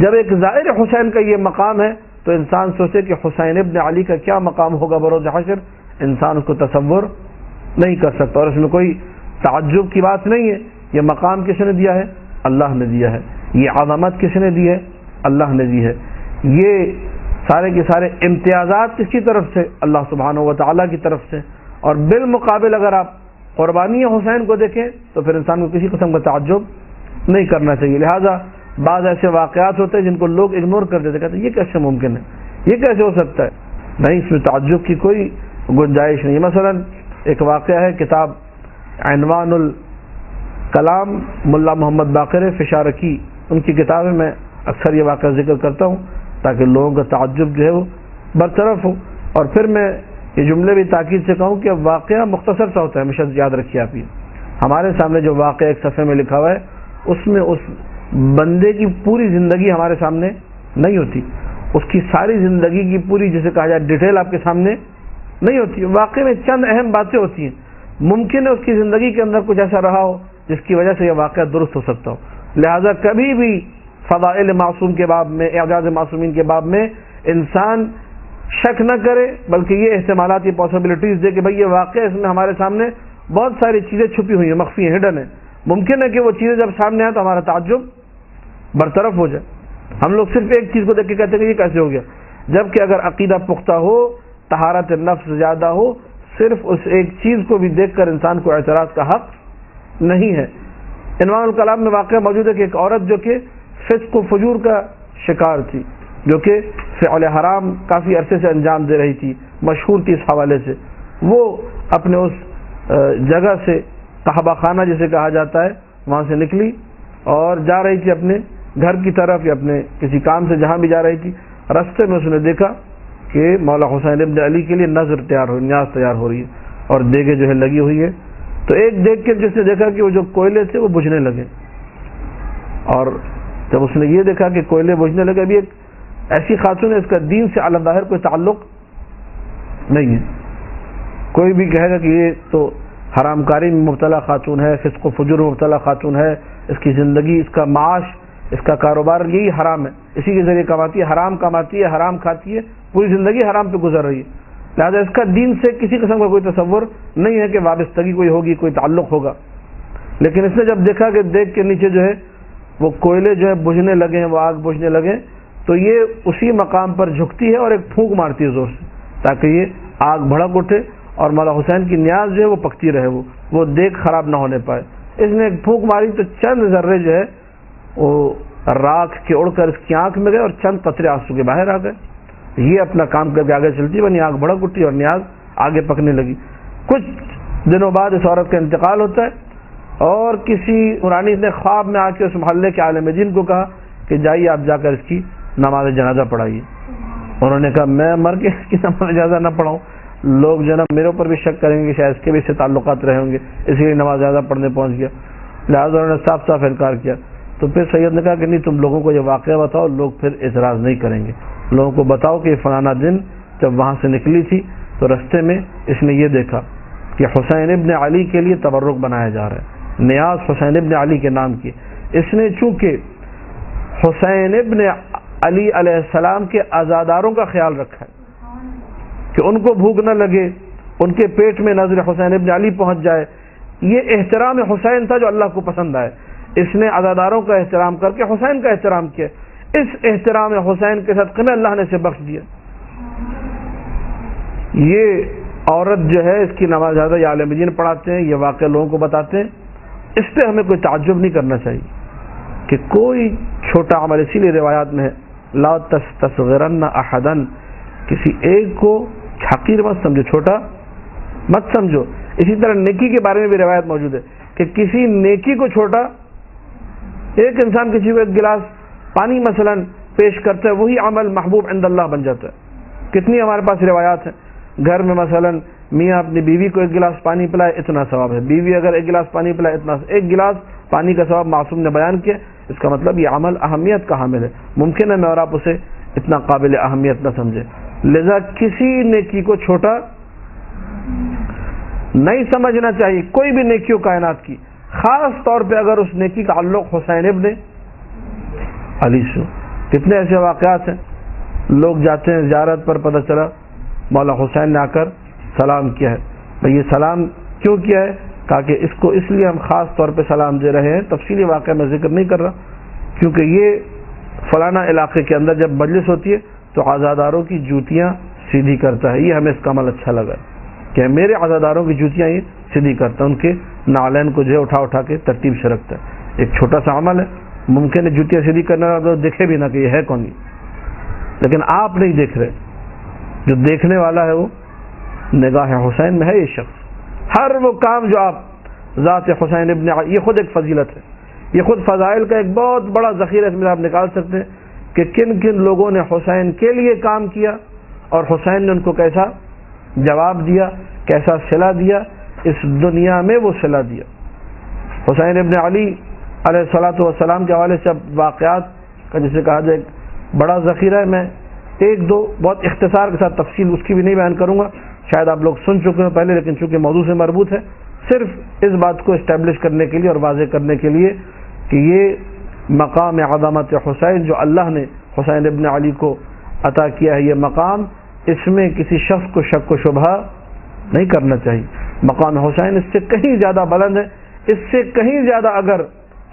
جب ایک زائر حسین کا یہ مقام ہے تو انسان سوچے کہ حسین ابن علی کا کیا مقام ہوگا بروز حشر، انسان اس کو تصور نہیں کر سکتا، اور اس میں کوئی تعجب کی بات نہیں ہے۔ یہ مقام کس نے دیا ہے؟ اللہ نے دیا ہے۔ یہ عظمت کس نے دی ہے؟ اللہ نے دی ہے۔ یہ سارے کے سارے امتیازات کس کی طرف سے؟ اللہ سبحانہ و تعالیٰ کی طرف سے۔ اور بالمقابل اگر آپ قربانی حسین کو دیکھیں تو پھر انسان کو کسی قسم کا تعجب نہیں کرنا چاہیے۔ لہٰذا بعض ایسے واقعات ہوتے ہیں جن کو لوگ اگنور کر دیتے، کہتے ہیں یہ کیسے ممکن ہے، یہ کیسے ہو سکتا ہے؟ نہیں، اس میں تعجب کی کوئی گنجائش نہیں۔ مثلا ایک واقعہ ہے، کتاب عنوان الکلام ملا محمد باقر فشارکی، ان کی کتابیں میں اکثر یہ واقعہ ذکر کرتا ہوں تاکہ لوگوں کا تعجب جو ہے وہ برطرف ہو۔ اور پھر میں یہ جملے بھی تاکید سے کہوں کہ اب واقعہ مختصر سا ہوتا ہے، ہمیشہ یاد رکھیے آپ، یہ ہمارے سامنے جو واقعہ ایک صفحے میں لکھا ہوا ہے اس میں اس بندے کی پوری زندگی ہمارے سامنے نہیں ہوتی، اس کی ساری زندگی کی پوری جسے کہا جائے ڈیٹیل آپ کے سامنے نہیں ہوتی۔ واقعے میں چند اہم باتیں ہوتی ہیں، ممکن ہے اس کی زندگی کے اندر کچھ ایسا رہا ہو جس کی وجہ سے یہ واقعہ درست ہو سکتا ہو۔ لہذا کبھی بھی فضائل معصوم کے باب میں، اعجاز معصومین کے باب میں انسان شک نہ کرے، بلکہ یہ احتمالات، یہ پاسبلٹیز دے کہ بھئی یہ واقعہ اس میں ہمارے سامنے بہت ساری چیزیں چھپی ہوئی ہیں، مخفی ہیں، ہڈن ہیں، ممکن ہے کہ وہ چیزیں جب سامنے آئیں تو ہمارا تعجب برطرف ہو جائے۔ ہم لوگ صرف ایک چیز کو دیکھ کے کہتے ہیں کہ یہ کیسے ہو گیا، جبکہ اگر عقیدہ پختہ ہو، طہارت نفس زیادہ ہو، صرف اس ایک چیز کو بھی دیکھ کر انسان کو اعتراض کا حق نہیں ہے۔ عنوان الکلام میں واقعہ موجود ہے کہ ایک عورت جو کہ فسق و فجور کا شکار تھی، جو کہ فعل حرام کافی عرصے سے انجام دے رہی تھی، مشہور تھی اس حوالے سے، وہ اپنے اس جگہ سے، قحبہ خانہ جسے کہا جاتا ہے، وہاں سے نکلی اور جا رہی تھی اپنے گھر کی طرف یا اپنے کسی کام سے جہاں بھی جا رہی تھی۔ رستے میں اس نے دیکھا کہ مولا حسین ابن علی کے لیے نظر تیار ہو، نیاز تیار ہو رہی ہے اور دیگیں جو ہے لگی ہوئی ہے۔ تو ایک دیکھ کے جس نے دیکھا کہ وہ جو کوئلے تھے وہ بجھنے لگے، اور جب اس نے یہ دیکھا کہ کوئلے بجھنے لگے، ابھی ایک ایسی خاتون ہے اس کا دین سے علی ظاہر کوئی تعلق نہیں ہے، کوئی بھی کہے گا کہ یہ تو حرام کاری میں مبتلا خاتون ہے، فسق و فجور میں مبتلا خاتون ہے، اس کی زندگی، اس کا معاش، اس کا کاروبار یہی حرام ہے، اسی کے ذریعے کماتی ہے، حرام کماتی ہے، حرام کھاتی ہے، پوری زندگی حرام پہ گزر رہی ہے، لہٰذا اس کا دین سے کسی قسم کا کوئی تصور نہیں ہے کہ وابستگی کوئی ہوگی، کوئی تعلق ہوگا۔ لیکن اس نے جب دیکھا کہ دیکھ کے نیچے جو ہے وہ کوئلے جو ہے بجھنے لگے ہیں، وہ آگ بجھنے لگے، تو یہ اسی مقام پر جھکتی ہے اور ایک پھونک مارتی ہے زور سے، تاکہ یہ آگ بھڑک اٹھے اور مولا حسین کی نیاز جو ہے وہ پکتی رہے، وہ دیکھ خراب نہ ہونے پائے۔ اس نے ایک پھونک ماری تو چند ذرے جو ہے وہ راکھ کے اڑ کر اس کی آنکھ میں گئے اور چند قطرے آنسو کے باہر آ گئے۔ یہ اپنا کام کر کے آگے چلتی بنی، آگ بھڑک اٹھی اور نیاز آگے پکنے لگی۔ کچھ دنوں بعد اس عورت کا انتقال ہوتا ہے اور کسی نورانی نے خواب میں آ کے اس محلے کے عالم دین کو کہا کہ جائیے آپ جا کر اس کی نماز جنازہ پڑھائیے۔ انہوں نے کہا میں مر کے اس کی نماز جنازہ نہ پڑھاؤں، لوگ جو ہے نا میرے اوپر بھی شک کریں گے، شاید اس کے بھی سے تعلقات رہے ہوں گے، اسی لیے نماز جنازہ پڑھنے پہنچ گیا۔ لہٰذا انہوں نے صاف صاف انکار کیا۔ تو پھر سید نے کہا کہ نہیں، تم لوگوں کو یہ واقعہ بتاؤ، لوگ پھر اعتراض نہیں کریں گے، لوگوں کو بتاؤ کہ فلانا دن جب وہاں سے نکلی تھی تو رستے میں اس نے یہ دیکھا کہ حسین ابن علی کے لیے تبرک بنایا جا رہا ہے، نیاز حسین ابن علی کے نام کی، اس نے چونکہ حسین ابن علی علیہ السلام کے عزاداروں کا خیال رکھا ہے کہ ان کو بھوک نہ لگے، ان کے پیٹ میں نظر حسین ابن علی پہنچ جائے، یہ احترام حسین تھا جو اللہ کو پسند آئے. اس نے عزاداروں کا احترام کر کے حسین کا احترام کیا. اس احترام حسین کے صدقے میں اللہ نے اسے بخش دیا. یہ عورت جو ہے اس کی نماز زیادہ یہ عالم دین پڑھاتے ہیں، یہ واقعہ لوگوں کو بتاتے ہیں. اس پہ ہمیں کوئی تعجب نہیں کرنا چاہیے کہ کوئی چھوٹا عمل، اسی لیے روایات میں ہے لا تستصغرن احدا، کسی ایک کو حقیر مت سمجھو، چھوٹا مت سمجھو. اسی طرح نیکی کے بارے میں بھی روایت موجود ہے کہ کسی نیکی کو چھوٹا، ایک انسان کسی کو ایک گلاس پانی مثلا پیش کرتا ہے، وہی عمل محبوب عند اللہ بن جاتا ہے. کتنی ہمارے پاس روایات ہیں، گھر میں مثلا میاں اپنی بیوی کو ایک گلاس پانی پلائے اتنا ثواب ہے، بیوی اگر ایک گلاس پانی پلائے اتنا، ایک گلاس پانی کا ثواب معصوم نے بیان کیا. اس کا مطلب یہ عمل اہمیت کا حامل ہے. ممکن ہے میں اور آپ اسے اتنا قابل اہمیت نہ سمجھے، لہذا کسی نیکی کو چھوٹا نہیں سمجھنا چاہیے. کوئی بھی نیکی ہو کائنات کی، خاص طور پہ اگر اس نیکی کا تعلق حسین ابن علی سے. کتنے ایسے واقعات ہیں، لوگ جاتے ہیں زیارت پر، پتہ چلا مولا حسین نے آ کر سلام کیا ہے. بھئی یہ سلام کیوں کیا ہے؟ کہا کہ اس کو اس لیے ہم خاص طور پہ سلام دے رہے ہیں. تفصیلی واقعہ میں ذکر نہیں کر رہا، کیونکہ یہ فلانا علاقے کے اندر جب مجلس ہوتی ہے تو عزاداروں کی جوتیاں سیدھی کرتا ہے. یہ ہمیں اس کا عمل اچھا لگا کہ میرے عزاداروں کی جوتیاں یہ سیدھی کرتا ہے، ان کے نالین کو جو ہے اٹھا کے ترتیب سے رکھتا ہے. ایک چھوٹا سا عمل ہے، ممکن ہے جوتیاں سیدھی کرنے والا تو دیکھے بھی نہ کہ یہ ہے کون، لیکن آپ نہیں دیکھ رہے. جو دیکھنے والا ہے وہ نگاہ حسین میں ہے. یہ شخص ہر وہ کام جو آپ ذات حسین ابن علی، یہ خود ایک فضیلت ہے، یہ خود فضائل کا ایک بہت بڑا ذخیرہ اس میں آپ نکال سکتے ہیں کہ کن کن لوگوں نے حسین کے لیے کام کیا اور حسین نے ان کو کیسا جواب دیا، کیسا صلہ دیا. اس دنیا میں وہ صلہ دیا. حسین ابن علی علیہ الصلوۃ والسلام کے حوالے سے واقعات کا جسے کہا جائے بڑا ذخیرہ ہے. میں ایک دو بہت اختصار کے ساتھ تفصیل اس کی بھی نہیں بیان کروں گا، شاید آپ لوگ سن چکے ہیں پہلے، لیکن چونکہ موضوع سے مربوط ہے، صرف اس بات کو اسٹیبلش کرنے کے لیے اور واضح کرنے کے لیے کہ یہ مقام عظمت حسین جو اللہ نے حسین ابن علی کو عطا کیا ہے، یہ مقام، اس میں کسی شخص کو شک و شبہ نہیں کرنا چاہیے. مقام حسین اس سے کہیں زیادہ بلند ہے. اس سے کہیں زیادہ اگر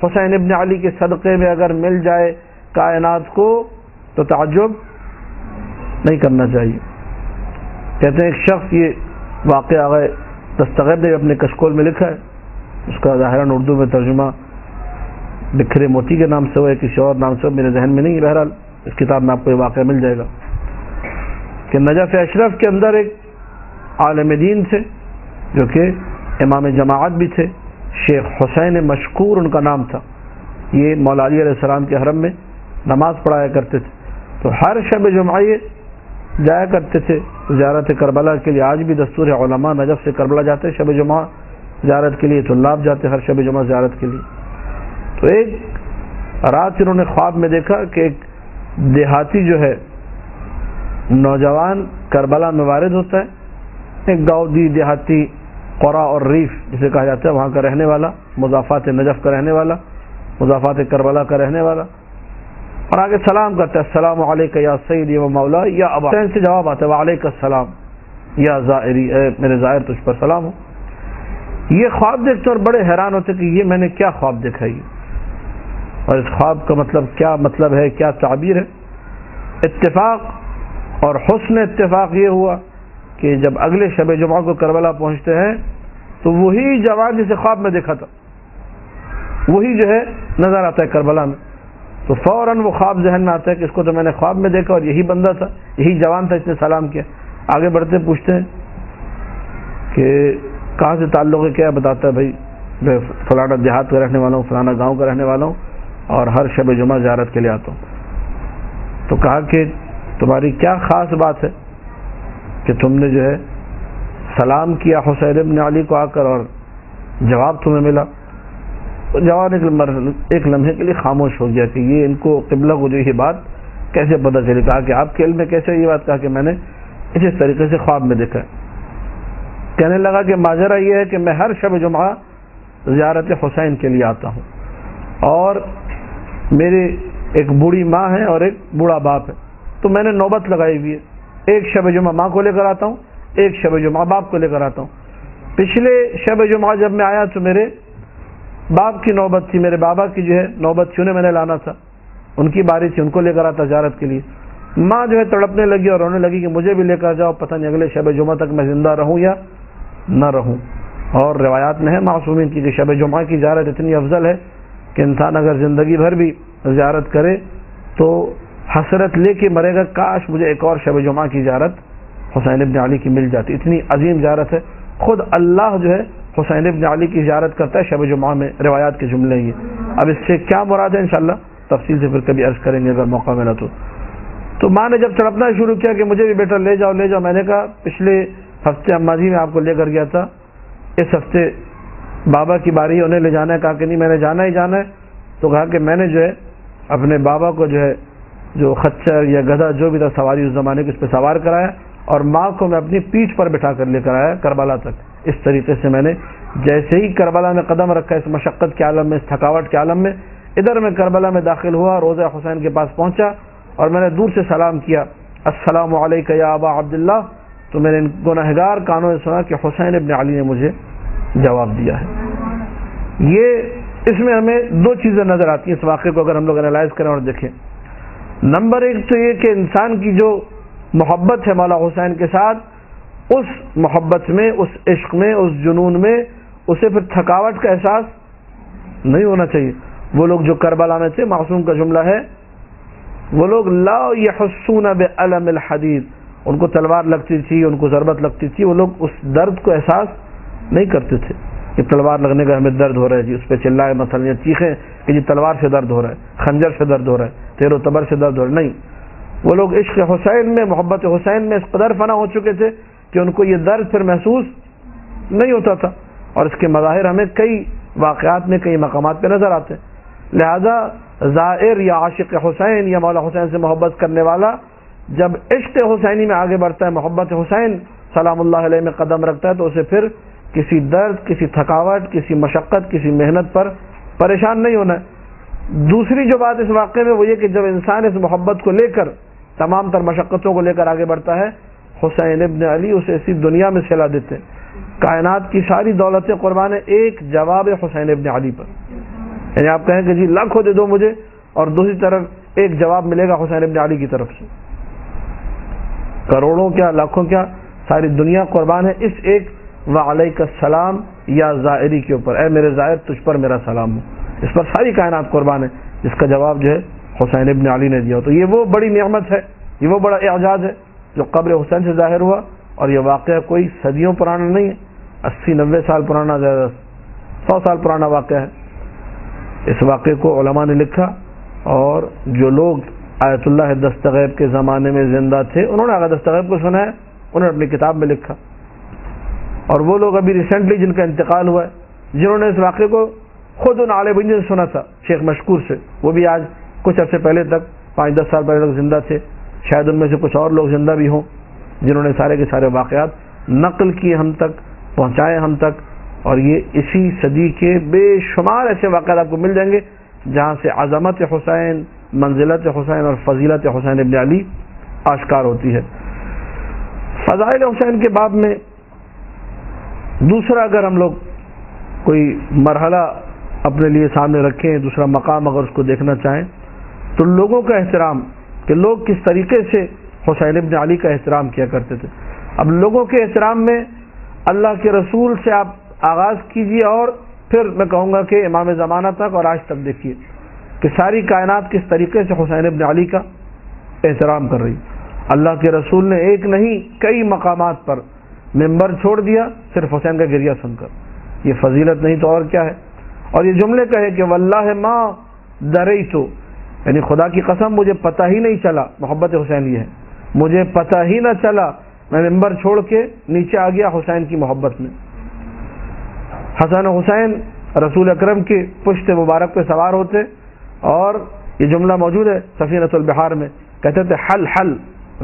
حسین ابن علی کے صدقے میں اگر مل جائے کائنات کو تو تعجب نہیں کرنا چاہیے. کہتے ہیں ایک شخص، یہ واقعہ آگے دستغیب نے اپنے کشکول میں لکھا ہے، اس کا ظاہراً اردو میں ترجمہ بکھرے موتی کے نام سے ہوا ہے، کسی اور نام سے میرے ذہن میں نہیں. بہرحال اس کتاب میں آپ کو یہ واقعہ مل جائے گا کہ نجف اشرف کے اندر ایک عالم دین تھے جو کہ امام جماعت بھی تھے، شیخ حسین مشکور ان کا نام تھا. یہ مولا علی علیہ السلام کے حرم میں نماز پڑھایا کرتے تھے. تو ہر شب جمعہ یہ جایا کرتے تھے زیارت کربلا کے لیے. آج بھی دستور علماء نجف سے کربلا جاتے ہیں شب جمعہ زیارت کے لیے، طلاب جاتے ہر شب جمعہ زیارت کے لیے. تو ایک رات انہوں نے خواب میں دیکھا کہ ایک دیہاتی جو ہے نوجوان کربلا میں وارد ہوتا ہے. ایک گاؤں دیہاتی قرا اور ریف جسے کہا جاتا ہے، وہاں کا رہنے والا، مضافات نجف کا رہنے والا، مضافات کربلا کا رہنے والا، اور آگے سلام کرتا ہے، السلام علیکہ یا سیدی و مولا یا ابا. حسین سے جواب آتا ہے وعلیکہ السلام یا زائری، اے میرے زائر تجھ پر سلام ہو. یہ خواب دیکھتے اور بڑے حیران ہوتے کہ یہ میں نے کیا خواب دیکھا ہے، اور اس خواب کا مطلب کیا مطلب ہے، کیا تعبیر ہے. اتفاق اور حسن اتفاق یہ ہوا کہ جب اگلے شب جمعہ کو کربلا پہنچتے ہیں تو وہی جوان جسے خواب میں دیکھا تھا وہی جو ہے نظر آتا ہے کربلا میں. تو فوراً وہ خواب ذہن میں آتا ہے کہ اس کو تو میں نے خواب میں دیکھا اور یہی بندہ تھا، یہی جوان تھا، اس نے سلام کیا. آگے بڑھتے پوچھتے ہیں کہ کہاں سے تعلق ہے، کیا بتاتا ہے بھائی میں فلانا دیہات کا رہنے والا ہوں، فلانا گاؤں کا رہنے والا ہوں اور ہر شب جمعہ زیارت کے لیے آتا ہوں. تو کہا کہ تمہاری کیا خاص بات ہے کہ تم نے جو ہے سلام کیا حسین ابن علی کو آ کر اور جواب تمہیں ملا. تو جوان ایک لمحے کے لیے خاموش ہو گیا کہ یہ ان کو قبلہ کو جو یہ بات کیسے پتہ چلی. کہا کہ آپ کے علم میں کیسے یہ بات؟ کہا کہ میں نے اس طریقے سے خواب میں دیکھا. کہنے لگا کہ ماجرا یہ ہے کہ میں ہر شب جمعہ زیارت حسین کے لیے آتا ہوں اور میری ایک بوڑھی ماں ہے اور ایک بوڑھا باپ ہے، تو میں نے نوبت لگائی ہوئی ہے، ایک شب جمعہ ماں کو لے کر آتا ہوں، ایک شب جمعہ باپ کو لے کر آتا ہوں۔ پچھلے شب جمعہ جب میں آیا تو میرے باپ کی نوبت تھی، میرے بابا کی جو ہے نوبت تھی، انہیں میں نے لانا تھا، ان کی باری تھی، ان کو لے کر آتا زیارت کے لیے۔ ماں جو ہے تڑپنے لگی اور رونے لگی کہ مجھے بھی لے کر جاؤ، پتہ نہیں اگلے شب جمعہ تک میں زندہ رہوں یا نہ رہوں۔ اور روایات میں ہے معصومین کی کہ شب جمعہ کی زیارت اتنی افضل ہے کہ انسان اگر زندگی بھر بھی زیارت کرے تو حسرت لے کے مرے گا، کاش مجھے ایک اور شب جمعہ کی زیارت حسین ابن علی کی مل جاتی، اتنی عظیم زیارت ہے۔ خود اللہ جو ہے حسین ابن علی کی زیارت کرتا ہے شب جمعہ میں، روایات کے جملے یہ۔ اب اس سے کیا مراد ہے انشاءاللہ تفصیل سے پھر کبھی عرض کریں گے اگر موقع ملا تو ماں نے جب تڑپنا شروع کیا کہ مجھے بھی بیٹا لے جاؤ لے جاؤ، میں نے کہا پچھلے ہفتے اماں جی میں آپ کو لے کر گیا تھا، اس ہفتے بابا کی باری انہیں لے جانا ہے۔ کہا کہ نہیں میں نے جانا ہی جانا ہے۔ تو کہا کہ میں نے جو ہے اپنے بابا کو جو ہے جو خچر یا گدھا جو بھی تھا سواری اس زمانے کے اس پہ سوار کرایا اور ماں کو میں اپنی پیٹھ پر بٹھا کر لے کر آیا کربلا تک۔ اس طریقے سے میں نے جیسے ہی کربلا میں قدم رکھا، اس مشقت کے عالم میں، اس تھکاوٹ کے عالم میں، ادھر میں کربلا میں داخل ہوا، روضہ حسین کے پاس پہنچا اور میں نے دور سے سلام کیا، السلام علیکم یا ابا عبداللہ، تو میں نے گنہگار کانوں سے سنا کہ حسین ابن علی نے مجھے جواب دیا ہے۔ یہ اس میں ہمیں دو چیزیں نظر آتی ہیں اس واقعے کو اگر ہم لوگ انالائز کریں اور دیکھیں۔ نمبر ایک تو یہ کہ انسان کی جو محبت ہے مولا حسین کے ساتھ، اس محبت میں، اس عشق میں، اس جنون میں اسے پھر تھکاوٹ کا احساس نہیں ہونا چاہیے۔ وہ لوگ جو کربلا میں تھے، معصوم کا جملہ ہے، وہ لوگ لا یحسون بعلم الحدید، ان کو تلوار لگتی تھی، ان کو ضربت لگتی تھی، وہ لوگ اس درد کو احساس نہیں کرتے تھے کہ تلوار لگنے کا ہمیں درد ہو رہا ہے جی، اس پہ چلائے مثلا یا چیخیں کہ جی تلوار سے درد ہو رہا ہے، خنجر سے درد ہو رہا ہے، تیر و تبر سے درد ہو رہا ہے، نہیں۔ وہ لوگ عشق حسین میں، محبت حسین میں اس قدر فنا ہو چکے تھے کہ ان کو یہ درد پھر محسوس نہیں ہوتا تھا، اور اس کے مظاہر ہمیں کئی واقعات میں، کئی مقامات پہ نظر آتے ہیں۔ لہذا زائر یا عاشق حسین یا مولا حسین سے محبت کرنے والا جب عشق حسینی میں آگے بڑھتا ہے، محبت حسین سلام اللہ علیہ میں قدم رکھتا ہے، تو اسے پھر کسی درد، کسی تھکاوٹ، کسی مشقت، کسی محنت پر پریشان نہیں ہونا ہے۔ دوسری جو بات اس واقعے میں وہ یہ کہ جب انسان اس محبت کو لے کر، تمام تر مشقتوں کو لے کر آگے بڑھتا ہے، حسین ابن علی اسے اسی دنیا میں سلا دیتے ہیں۔ کائنات کی ساری دولتیں قربان ہے ایک جواب حسین ابن علی پر، یعنی آپ کہیں کہ جی لاکھوں دے دو مجھے، اور دوسری طرف ایک جواب ملے گا حسین ابن علی کی طرف سے، کروڑوں کیا لاکھوں کیا ساری دنیا قربان ہے اس ایک وعلیک السلام یا زائری کے اوپر، اے میرے زائر تجھ پر میرا سلام ہو، اس پر ساری کائنات قربان ہے، جس کا جواب جو ہے حسین ابن علی نے دیا۔ تو یہ وہ بڑی نعمت ہے، یہ وہ بڑا اعجاز ہے جو قبر حسین سے ظاہر ہوا، اور یہ واقعہ کوئی صدیوں پرانا نہیں ہے، 80-90 سال پرانا، زیادہ 100 سال پرانا واقعہ ہے۔ اس واقعے کو علماء نے لکھا، اور جو لوگ آیت اللہ دستغیب کے زمانے میں زندہ تھے انہوں نے آغا دستغیب کو سنا ہے، انہوں نے اپنی کتاب میں لکھا، اور وہ لوگ ابھی ریسنٹلی جن کا انتقال ہوا ہے، جنہوں نے اس واقعے کو خود ان عالم نے سنا تھا شیخ مشکور سے، وہ بھی آج کچھ عرصے پہلے تک 5-10 سال پہلے تک زندہ تھے، شاید ان میں سے کچھ اور لوگ زندہ بھی ہوں جنہوں نے سارے کے سارے واقعات نقل کیے ہم تک، پہنچائے ہم تک، اور یہ اسی صدی کے بے شمار ایسے واقعات آپ کو مل جائیں گے جہاں سے عظمت حسین، منزلت حسین اور فضیلت حسین ابن علی آشکار ہوتی ہے۔ فضائل حسین کے باب میں دوسرا اگر ہم لوگ کوئی مرحلہ اپنے لیے سامنے رکھیں، دوسرا مقام اگر اس کو دیکھنا چاہیں، تو لوگوں کا احترام، کہ لوگ کس طریقے سے حسین ابن علی کا احترام کیا کرتے تھے۔ اب لوگوں کے احترام میں اللہ کے رسول سے آپ آغاز کیجئے، اور پھر میں کہوں گا کہ امام زمانہ تک اور آج تک دیکھیے کہ ساری کائنات کس طریقے سے حسین ابن علی کا احترام کر رہی۔ اللہ کے رسول نے ایک نہیں کئی مقامات پر منبر چھوڑ دیا صرف حسین کا گریہ سن کر، یہ فضیلت نہیں تو اور کیا ہے؟ اور یہ جملے کہے کہ واللہ ما دریتو، یعنی خدا کی قسم مجھے پتہ ہی نہیں چلا، محبت حسین یہ ہے، مجھے پتہ ہی نہ چلا، میں منبر چھوڑ کے نیچے آ گیا حسین کی محبت میں۔ حسن و حسین رسول اکرم کی پشت مبارک پہ سوار ہوتے، اور یہ جملہ موجود ہے سفینۃ البحار میں، کہتے تھے حل حل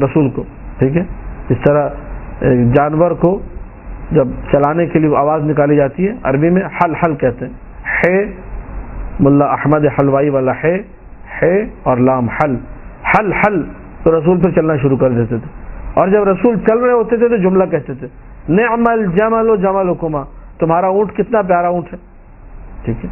رسول کو، ٹھیک ہے، اس طرح جانور کو جب چلانے کے لیے آواز نکالی جاتی ہے عربی میں حل حل کہتے ہیں، ہے ملا احمد حلوائی والا ہے اور لام حل حل حل، تو رسول پھر چلنا شروع کر دیتے تھے، اور جب رسول چل رہے ہوتے تھے تو جملہ کہتے تھے نعم الجمل جملکما، تمہارا اونٹ کتنا پیارا اونٹ ہے. ٹھیک ہے،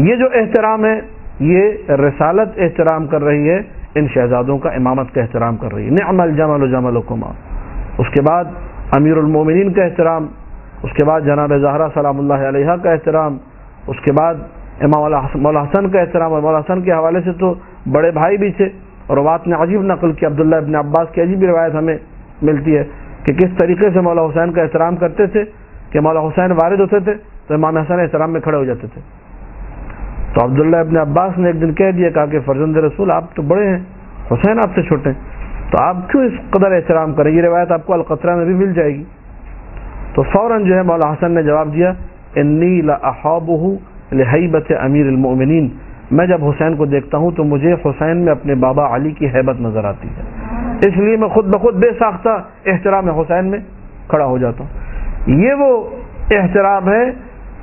یہ جو احترام ہے یہ رسالت احترام کر رہی ہے، ان شہزادوں کا امامت کا احترام کر رہی ہے. نعم الجمل جملکما، اس کے بعد امیر المومنین کا احترام، اس کے بعد جناب زہرا سلام اللہ علیہا کا احترام، اس کے بعد امام مولا حسن کا احترام. اور مولا حسن کے حوالے سے تو بڑے بھائی بھی تھے، اور روات نے عجیب نقل کی، عبداللہ ابن عباس کی عجیب روایت ہمیں ملتی ہے کہ کس طریقے سے مولا حسین کا احترام کرتے تھے کہ مولا حسین وارد ہوتے تھے تو امام حسن احترام میں کھڑے ہو جاتے تھے. تو عبداللہ ابن عباس نے ایک دن کہہ دیا، کہا کہ فرزند رسول آپ تو بڑے ہیں، حسین آپ سے چھوٹے ہیں، تو آپ کیوں اس قدر احترام کریں؟ یہ روایت آپ کو القطرہ میں بھی مل جائے گی. تو فوراً جو ہے مولا حسن نے جواب دیا انی لاحابہ لہیبت امیر المؤمنین، میں جب حسین کو دیکھتا ہوں تو مجھے حسین میں اپنے بابا علی کی ہیبت نظر آتی ہے، اس لیے میں خود بخود بے ساختہ احترام حسین میں کھڑا ہو جاتا ہوں. یہ وہ احترام ہے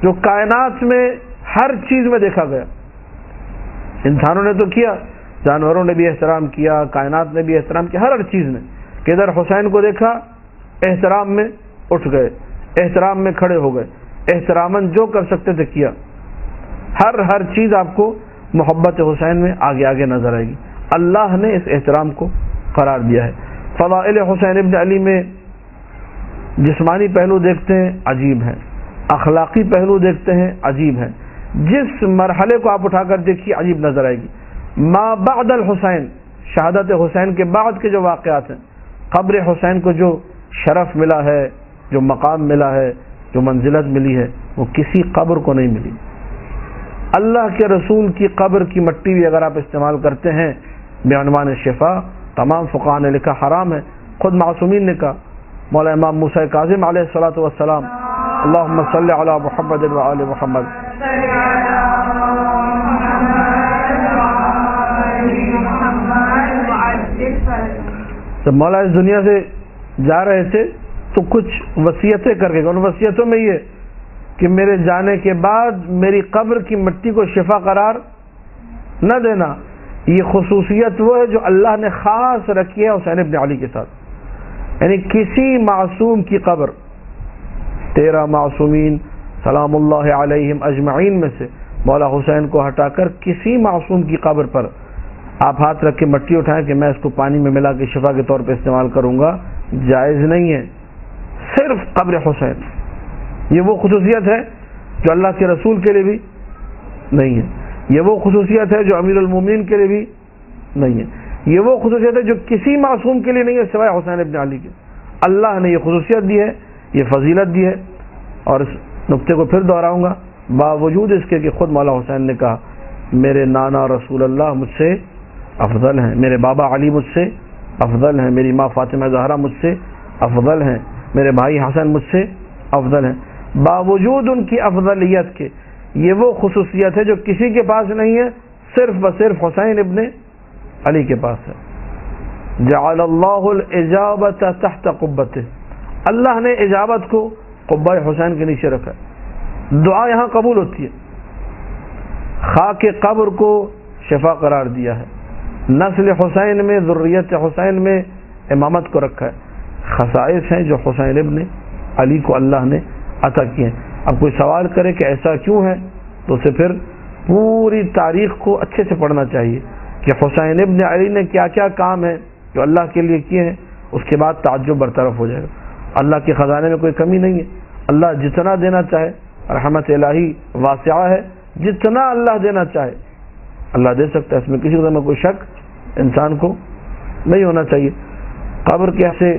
جو کائنات میں ہر چیز میں دیکھا گیا. انسانوں نے تو کیا، جانوروں نے بھی احترام کیا، کائنات نے بھی احترام کیا، ہر چیز نے، کہ ادھر حسین کو دیکھا احترام میں اٹھ گئے، احترام میں کھڑے ہو گئے، احتراماً جو کر سکتے تھے کیا. ہر چیز آپ کو محبت حسین میں آگے آگے نظر آئے گی. اللہ نے اس احترام کو قرار دیا ہے. فضائل حسین ابن علی میں جسمانی پہلو دیکھتے ہیں عجیب ہیں، اخلاقی پہلو دیکھتے ہیں عجیب ہیں، جس مرحلے کو آپ اٹھا کر دیکھیے عجیب نظر آئے گی. ما بعد الحسین، شہادت حسین کے بعد کے جو واقعات ہیں، قبر حسین کو جو شرف ملا ہے، جو مقام ملا ہے، جو منزلت ملی ہے، وہ کسی قبر کو نہیں ملی. اللہ کے رسول کی قبر کی مٹی بھی اگر آپ استعمال کرتے ہیں بعنوان شفا، تمام فقہاء نے لکھا حرام ہے. خود معصومین نے کہا، مولا امام موسیٰ کاظم علیہ الصلوۃ والسلام، اللہم صلی علی محمد وآل محمد. جب مولا اس دنیا سے جا رہے تھے تو کچھ وصیتیں کر کے، ان وصیتوں میں یہ کہ میرے جانے کے بعد میری قبر کی مٹی کو شفا قرار نہ دینا. یہ خصوصیت وہ ہے جو اللہ نے خاص رکھی ہے حسین ابن علی کے ساتھ. یعنی کسی معصوم کی قبر، 13 معصومین سلام اللہ علیہم اجمعین میں سے مولا حسین کو ہٹا کر کسی معصوم کی قبر پر آپ ہاتھ رکھ کے مٹی اٹھائیں کہ میں اس کو پانی میں ملا کے شفا کے طور پہ استعمال کروں گا، جائز نہیں ہے. صرف قبر حسین. یہ وہ خصوصیت ہے جو اللہ کے رسول کے لیے بھی نہیں ہے، یہ وہ خصوصیت ہے جو امیر المومنین کے لیے بھی نہیں ہے، یہ وہ خصوصیت ہے جو کسی معصوم کے لیے نہیں ہے سوائے حسین ابن علی کے. اللہ نے یہ خصوصیت دی ہے، یہ فضیلت دی ہے. اور اس نقطے کو پھر دہراؤں گا، باوجود اس کے کہ خود مولا حسین نے کہا میرے نانا رسول اللہ مجھ سے افضل ہیں، میرے بابا علی مجھ سے افضل ہیں، میری ماں فاطمہ زہرا مجھ سے افضل ہیں، میرے بھائی حسن مجھ سے افضل ہیں. باوجود ان کی افضلیت کے یہ وہ خصوصیت ہے جو کسی کے پاس نہیں ہے، صرف و صرف حسین ابن علی کے پاس ہے. جعل اللہ الاجابت تحت قبتہ، اللہ نے اجابت کو قبہ حسین کے نیچے رکھا ہے. دعا یہاں قبول ہوتی ہے. خاک قبر کو شفا قرار دیا ہے. نسل حسین میں، ذریت حسین میں امامت کو رکھا ہے. خصائص ہیں جو حسین ابن علی کو اللہ نے عطا کیے ہیں. اب کوئی سوال کرے کہ ایسا کیوں ہے تو اسے پھر پوری تاریخ کو اچھے سے پڑھنا چاہیے کہ حسین ابن علی نے کیا کیا کام ہے جو اللہ کے لیے کیے ہیں. اس کے بعد تعجب برطرف ہو جائے گا. اللہ کے خزانے میں کوئی کمی نہیں ہے. اللہ جتنا دینا چاہے، رحمت الہی واسعہ ہے، جتنا اللہ دینا چاہے اللہ دے سکتا ہے. اس میں کسی قسم میں کوئی شک انسان کو نہیں ہونا چاہیے. قبر کیسے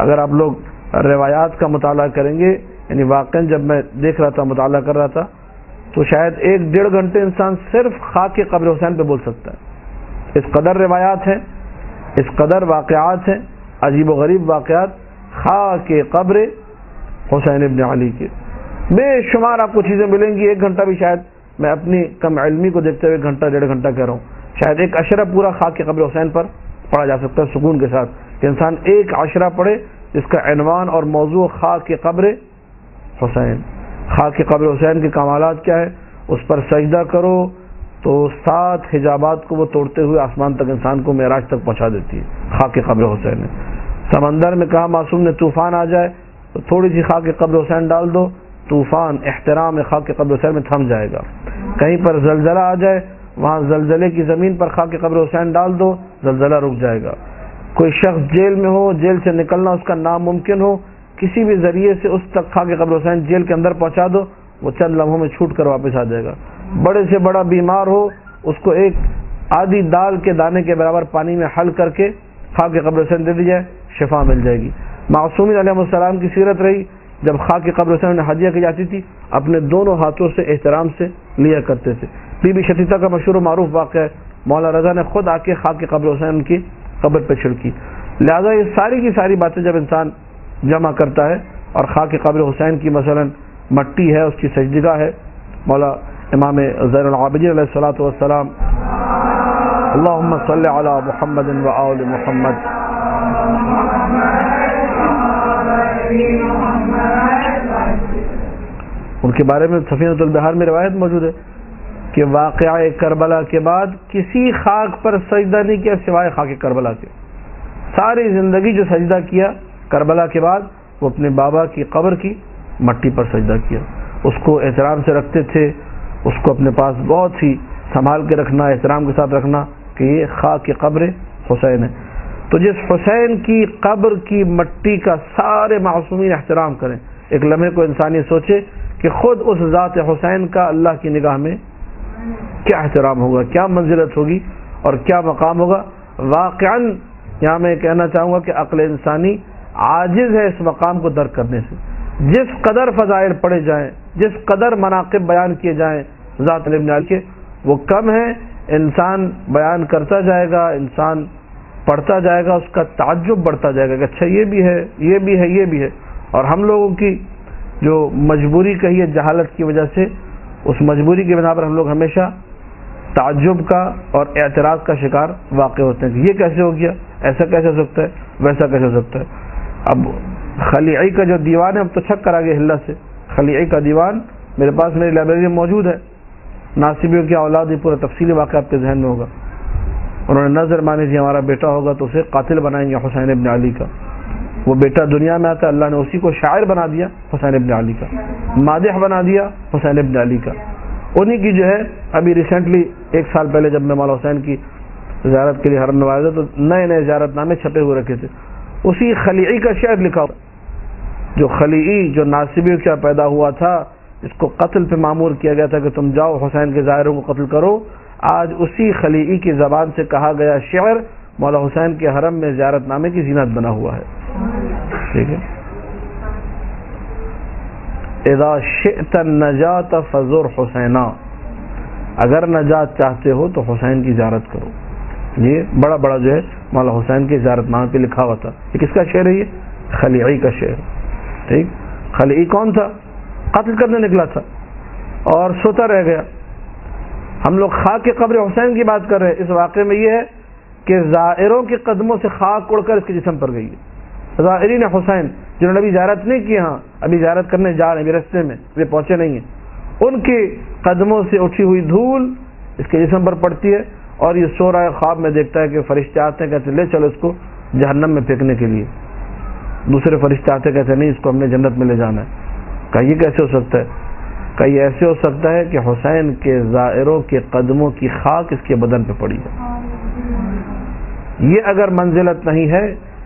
اگر آپ لوگ روایات کا مطالعہ کریں گے، یعنی واقعاً جب میں دیکھ رہا تھا، مطالعہ کر رہا تھا، تو شاید 1-1.5 گھنٹے انسان صرف خاک قبر حسین پہ بول سکتا ہے. اس قدر روایات ہیں، اس قدر واقعات ہیں، عجیب و غریب واقعات خاک قبر حسین ابن علی کے. بے شمار آپ کو چیزیں ملیں گی. 1 گھنٹہ بھی شاید میں اپنی کم علمی کو دیکھتے ہوئے 1-1.5 گھنٹہ کہہ رہا ہوں، شاید 1 عشرہ پورا خاک قبر حسین پر پڑھا جا سکتا ہے سکون کے ساتھ، کہ انسان 1 عشرہ پڑھے جس کا عنوان اور موضوع خاک قبر حسین. خاک قبر حسین کے کمالات کیا ہے، اس پر سجدہ کرو، تو 7 حجابات کو وہ توڑتے ہوئے آسمان تک انسان کو معراج تک پہنچا دیتی ہے خاک قبر حسین نے. سمندر میں کہا معصوم نے طوفان آ جائے تو تھوڑی سی خاک قبر حسین ڈال دو، طوفان احترام خاک قبر حسین میں تھم جائے گا. کہیں پر زلزلہ آ جائے، وہاں زلزلے کی زمین پر خاک قبر حسین ڈال دو، زلزلہ رک جائے گا. کوئی شخص جیل میں ہو، جیل سے نکلنا اس کا ناممکن ہو، کسی بھی ذریعے سے اس تک خاک قبر حسین جیل کے اندر پہنچا دو، وہ چند لمحوں میں چھوٹ کر واپس آ جائے گا. بڑے سے بڑا بیمار ہو، اس کو ایک آدھی دال کے دانے کے برابر پانی میں حل کر کے خاک قبر حسین دے دی جائے، شفا مل جائے گی. معصومین علیہ السلام کی سیرت رہی، جب خاک قبر حسین نے ہدیہ کی جاتی تھی اپنے دونوں ہاتھوں سے احترام سے لیا کرتے تھے. بی بی شتیتا کا مشہور و معروف واقعہ ہے، مولا رضا نے خود آ کے خاک قبر حسین کی قبر پہ چھڑکی. لہذا یہ ساری کی ساری باتیں جب انسان جمع کرتا ہے، اور خاک قبر حسین کی مثلا مٹی ہے، اس کی سجدگاہ ہے، مولا امام زین العابدین علیہ الصلوۃ والسلام اللہم صلی علی محمد و آل محمد، ان کے بارے میں سفینۃ البحار میں روایت موجود ہے کہ واقعہ کربلا کے بعد کسی خاک پر سجدہ نہیں کیا سوائے خاک کربلا کے. ساری زندگی جو سجدہ کیا کربلا کے بعد وہ اپنے بابا کی قبر کی مٹی پر سجدہ کیا. اس کو احترام سے رکھتے تھے، اس کو اپنے پاس بہت ہی سنبھال کے رکھنا، احترام کے ساتھ رکھنا کہ یہ خاک کی قبر حسین ہے. تو جس حسین کی قبر کی مٹی کا سارے معصومین احترام کریں، ایک لمحے کو انسان یہ سوچے کہ خود اس ذات حسین کا اللہ کی نگاہ میں کیا احترام ہوگا، کیا منزلت ہوگی اور کیا مقام ہوگا. واقعاً یہاں میں کہنا چاہوں گا کہ عقل انسانی عاجز ہے اس مقام کو درک کرنے سے. جس قدر فضائل پڑھے جائیں، جس قدر مناقب بیان کیے جائیں ذات ابن علی کے، وہ کم ہے. انسان بیان کرتا جائے گا، انسان پڑھتا جائے گا، اس کا تعجب بڑھتا جائے گا کہ اچھا یہ بھی ہے، یہ بھی ہے، یہ بھی ہے. اور ہم لوگوں کی جو مجبوری کہیے جہالت کی وجہ سے، اس مجبوری کی بنا پر ہم لوگ ہمیشہ تعجب کا اور اعتراض کا شکار واقع ہوتے ہیں کہ یہ کیسے ہو گیا، ایسا کیسے ہو سکتا ہے، ویسا کیسے ہو سکتا ہے. اب خلیعی کا جو دیوان ہے، اب تو چھک کر آگے ہلا سے، خلیعی کا دیوان میرے پاس میری لائبریری میں موجود ہے. ناصبیوں کی اولاد یہ پورا تفصیلی واقعہ آپ کے ذہن میں ہوگا. انہوں نے نظر مانی تھی ہمارا بیٹا ہوگا تو اسے قاتل بنائیں گے حسین ابن علی کا. وہ بیٹا دنیا میں آتا، اللہ نے اسی کو شاعر بنا دیا حسین ابن علی کا، مادح بنا دیا حسین ابن علی کا. انہی کی جو ہے ابھی ریسنٹلی 1 سال پہلے جب میں مولا حسین کی زیارت کے لیے حرم میں آیا تو نئے نئے زیارت نامے چھپے ہوئے رکھے تھے. اسی خلیعی کا شعر لکھا ہوا، جو خلیعی جو ناصبیوں کا پیدا ہوا تھا، اس کو قتل پہ معمور کیا گیا تھا کہ تم جاؤ حسین کے زائروں کو قتل کرو. آج اسی خلیعی کی زبان سے کہا گیا شعر مولا حسین کے حرم میں زیارت نامے کی زینت بنا ہوا ہے. ٹھیک ہے. اذا شئت النجات فزر حسینا، اگر نجات چاہتے ہو تو حسین کی زیارت کرو. یہ بڑا بڑا جو ہے مولا حسین کے زیارت نامے پہ لکھا ہوا تھا. یہ کس کا شعر ہے؟ یہ خلیعی کا شعر. ٹھیک. خلیعی کون تھا؟ قتل کرنے نکلا تھا اور سوتا رہ گیا. ہم لوگ خاک قبر حسین کی بات کر رہے ہیں. اس واقعے میں یہ ہے کہ زائروں کے قدموں سے خاک اڑ کر اس کے جسم پر گئی ہے. زائرین حسین جنہوں نے ابھی زیارت نہیں کی، ہاں ابھی زیارت کرنے جا رہے ہیں، ابھی رستے میں وہ پہنچے نہیں ہیں، ان کے قدموں سے اٹھی ہوئی دھول اس کے جسم پر پڑتی ہے. اور یہ سو رہا ہے، خواب میں دیکھتا ہے کہ فرشتے آتے ہیں، کہتے ہیں لے چلو اس کو جہنم میں پھینکنے کے لیے. دوسرے فرشتے آتے کہتے ہیں نہیں، اس کو ہم نے جنت میں لے جانا ہے. کہ یہ کیسے ہو سکتا ہے؟ کہ یہ ایسے ہو سکتا ہے کہ حسین کے زائروں کے قدموں کی خاک اس کے بدن پہ پڑی ہے. یہ اگر منزلت نہیں ہے،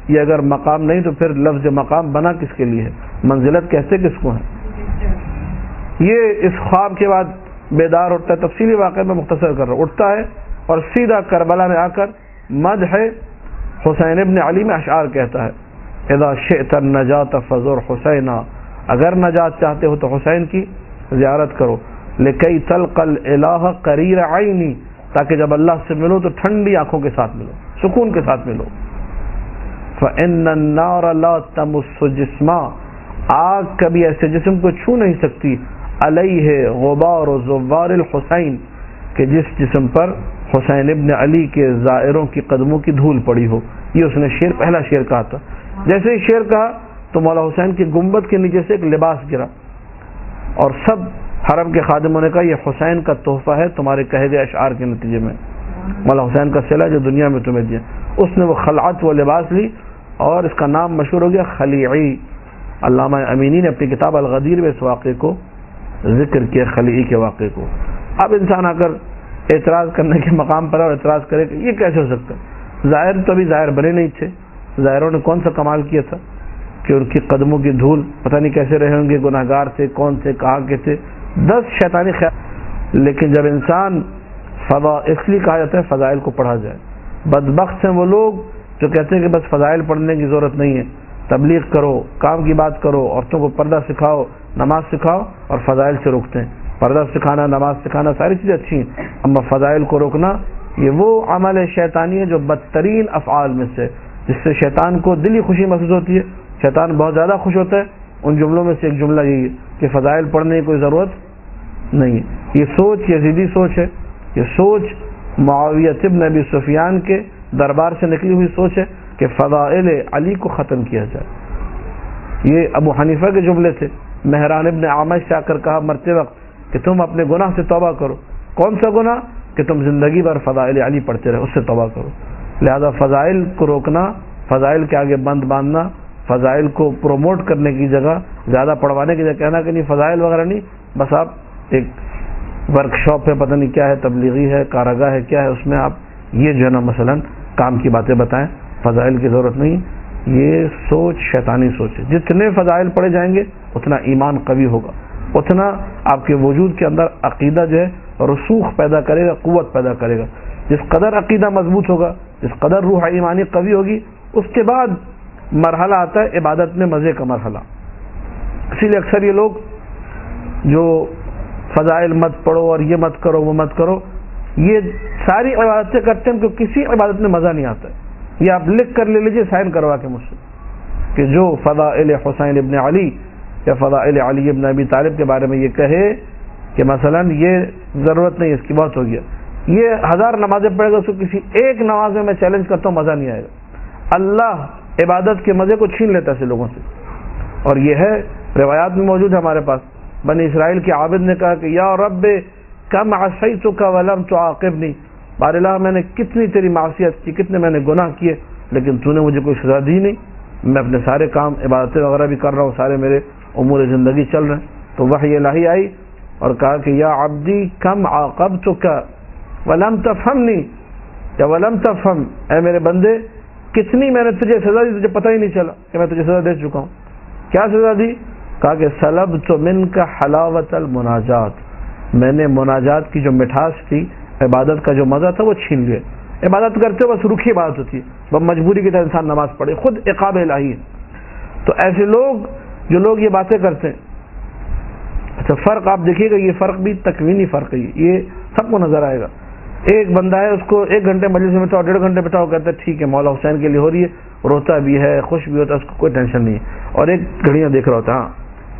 یہ اگر مقام نہیں، تو پھر لفظ مقام بنا کس کے لیے ہے؟ منزلت کہتے کس کو ہے؟ یہ اس خواب کے بعد بیدار ہوتا ہے. تفصیلی واقعہ میں مختصر کر رہا ہوں. اٹھتا ہے اور سیدھا کربلا میں آ کر مدح حسین ابن علی میں اشعار کہتا ہے. اذا شئت النجات فزر حسینا، اگر نجات چاہتے ہو تو حسین کی زیارت کرو. لکی تلقى الالہ قریر عینی، تاکہ جب اللہ سے ملو تو ٹھنڈی آنکھوں کے ساتھ ملو، سکون کے ساتھ ملو. فإن النار لا تمس جسما، آگ کبھی ایسے جسم کو چھو نہیں سکتی. علیہ غبار زوار الحسین، کہ جس جسم پر حسین ابن علی کے زائروں کی قدموں کی دھول پڑی ہو. یہ اس نے شعر پہلا شعر کہا تھا. جیسے ہی شعر کہا تو مولا حسین کے گنبد کے نیچے سے ایک لباس گرا اور سب حرم کے خادموں نے کہا یہ حسین کا تحفہ ہے تمہارے کہے گئے اشعار کے نتیجے میں، مولا حسین کا صلہ جو دنیا میں تمہیں دیا۔ اس نے وہ خلعت و لباس لی اور اس کا نام مشہور ہو گیا خلیعی۔ علامہ امینی نے اپنی کتاب الغدیر میں اس واقعے کو ذکر کیا، خلیعی کے واقعے کو۔ اب انسان آ کر اعتراض کرنے کے مقام پر اور اعتراض کرے کہ یہ کیسے ہو سکتا ہے؟ ظاہر تو ابھی ظاہر بنے نہیں تھے، ظاہروں نے کون سا کمال کیا تھا کہ ان کی قدموں کی دھول پتہ نہیں کیسے رہے ہوں گے، گناہ گار تھے، کون تھے، کہاں کے تھے، 10 شیطانی خیال۔ لیکن جب انسان اس لیے کہا جاتا ہے فضائل کو پڑھا جائے۔ بدبخت ہیں وہ لوگ جو کہتے ہیں کہ بس فضائل پڑھنے کی ضرورت نہیں ہے، تبلیغ کرو، کام کی بات کرو، عورتوں کو پردہ سکھاؤ، نماز سکھاؤ، اور فضائل سے روکتے ہیں۔ پردہ سکھانا، نماز سکھانا ساری چیزیں اچھی ہیں، اما فضائل کو روکنا یہ وہ عمل شیطانی ہے جو بدترین افعال میں سے، جس سے شیطان کو دلی خوشی محسوس ہوتی ہے، شیطان بہت زیادہ خوش ہوتا ہے۔ ان جملوں میں سے ایک جملہ یہی ہے کہ فضائل پڑھنے کی کوئی ضرورت نہیں ہے۔ یہ سوچ یزیدی سوچ ہے، یہ سوچ معاویہ ابن ابی سفیان کے دربار سے نکلی ہوئی سوچ ہے کہ فضائل علی کو ختم کیا جائے۔ یہ ابو حنیفہ کے جملے تھے۔ مہران ابن عامش سے آ کر کہا مرتے وقت کہ تم اپنے گناہ سے توبہ کرو۔ کون سا گناہ؟ کہ تم زندگی بھر فضائل علی پڑھتے رہے، اس سے توبہ کرو۔ لہذا فضائل کو روکنا، فضائل کے آگے بند باندھنا، فضائل کو پروموٹ کرنے کی جگہ، زیادہ پڑھوانے کی جگہ کہنا کہ نہیں فضائل وغیرہ نہیں، بس آپ ایک ورک شاپ ہے، پتہ نہیں کیا ہے، تبلیغی ہے، کارگاہ ہے، کیا ہے، اس میں آپ یہ جو ہے نا مثلا کام کی باتیں بتائیں، فضائل کی ضرورت نہیں۔ یہ سوچ شیطانی سوچ ہے۔ جتنے فضائل پڑھے جائیں گے اتنا ایمان قوی ہوگا، اتنا آپ کے وجود کے اندر عقیدہ جو ہے رسوخ پیدا کرے گا، قوت پیدا کرے گا۔ جس قدر عقیدہ مضبوط ہوگا، جس قدر روح ایمانی قوی ہوگی، اس کے بعد مرحلہ آتا ہے عبادت میں مزے کا مرحلہ۔ اسی لیے اکثر یہ لوگ جو فضائل مت پڑھو اور یہ مت کرو وہ مت کرو، یہ ساری عبادتیں کرتے ہیں کہ کسی عبادت میں مزہ نہیں آتا ہے۔ یہ آپ لکھ کر لے لیجئے سائن کروا کے مجھ سے کہ جو فضائل حسین ابن علی یا فضائل علی ابن ابی طالب کے بارے میں یہ کہے کہ مثلا یہ ضرورت نہیں، اس کی بہت ہو گیا، یہ 1000 نمازیں پڑھے گا، اس کو کسی ایک نماز میں چیلنج کرتا ہوں مزہ نہیں آئے گا۔ اللہ عبادت کے مزے کو چھین لیتا ہے لوگوں سے، اور یہ ہے روایات میں موجود ہے ہمارے پاس۔ بنی اسرائیل کے عابد نے کہا کہ یا رب کم عصیتک ولم تعاقبنی، بار اللہ میں نے کتنی تیری معصیت کی، کتنے میں نے گناہ کیے، لیکن تو نے مجھے کوئی سزا دی نہیں، میں اپنے سارے کام عبادتیں وغیرہ بھی کر رہا ہوں، سارے میرے امور زندگی چل رہے ہیں۔ تو وحی الہی آئی اور کہا کہ یا عبدی کم عاقبتک ولم تفہمنی، یا ولم تفہم، اے میرے بندے کتنی میں نے تجھے سزا دی، تجھے پتہ ہی نہیں چلا کہ میں تجھے سزا دے چکا ہوں۔ کیا سزا دی؟ کہا کہ سلبت منک حلاوت المناجات، میں نے مناجات کی جو مٹھاس تھی، عبادت کا جو مزہ تھا وہ چھین لیا۔ عبادت کرتے ہو بس رکھی عبادت ہوتی ہے، بس مجبوری کی طرح انسان نماز پڑھے، خود عقاب الہی ہے۔ تو ایسے لوگ جو لوگ یہ باتیں کرتے ہیں، اچھا فرق آپ دیکھیے گا، یہ فرق بھی تکوینی فرق ہے، یہ سب کو نظر آئے گا۔ ایک بندہ ہے، اس کو 1 گھنٹے مجلس میں بٹھاؤ، 1.5 گھنٹے بٹھاؤ، کہتا ہے ٹھیک ہے مولا حسین کے لیے ہو رہی ہے، روتا بھی ہے، خوش بھی ہوتا ہے، اس کو کوئی ٹینشن نہیں ہے، اور ایک گھڑیاں دیکھ رہا ہوتا ہے، ہاں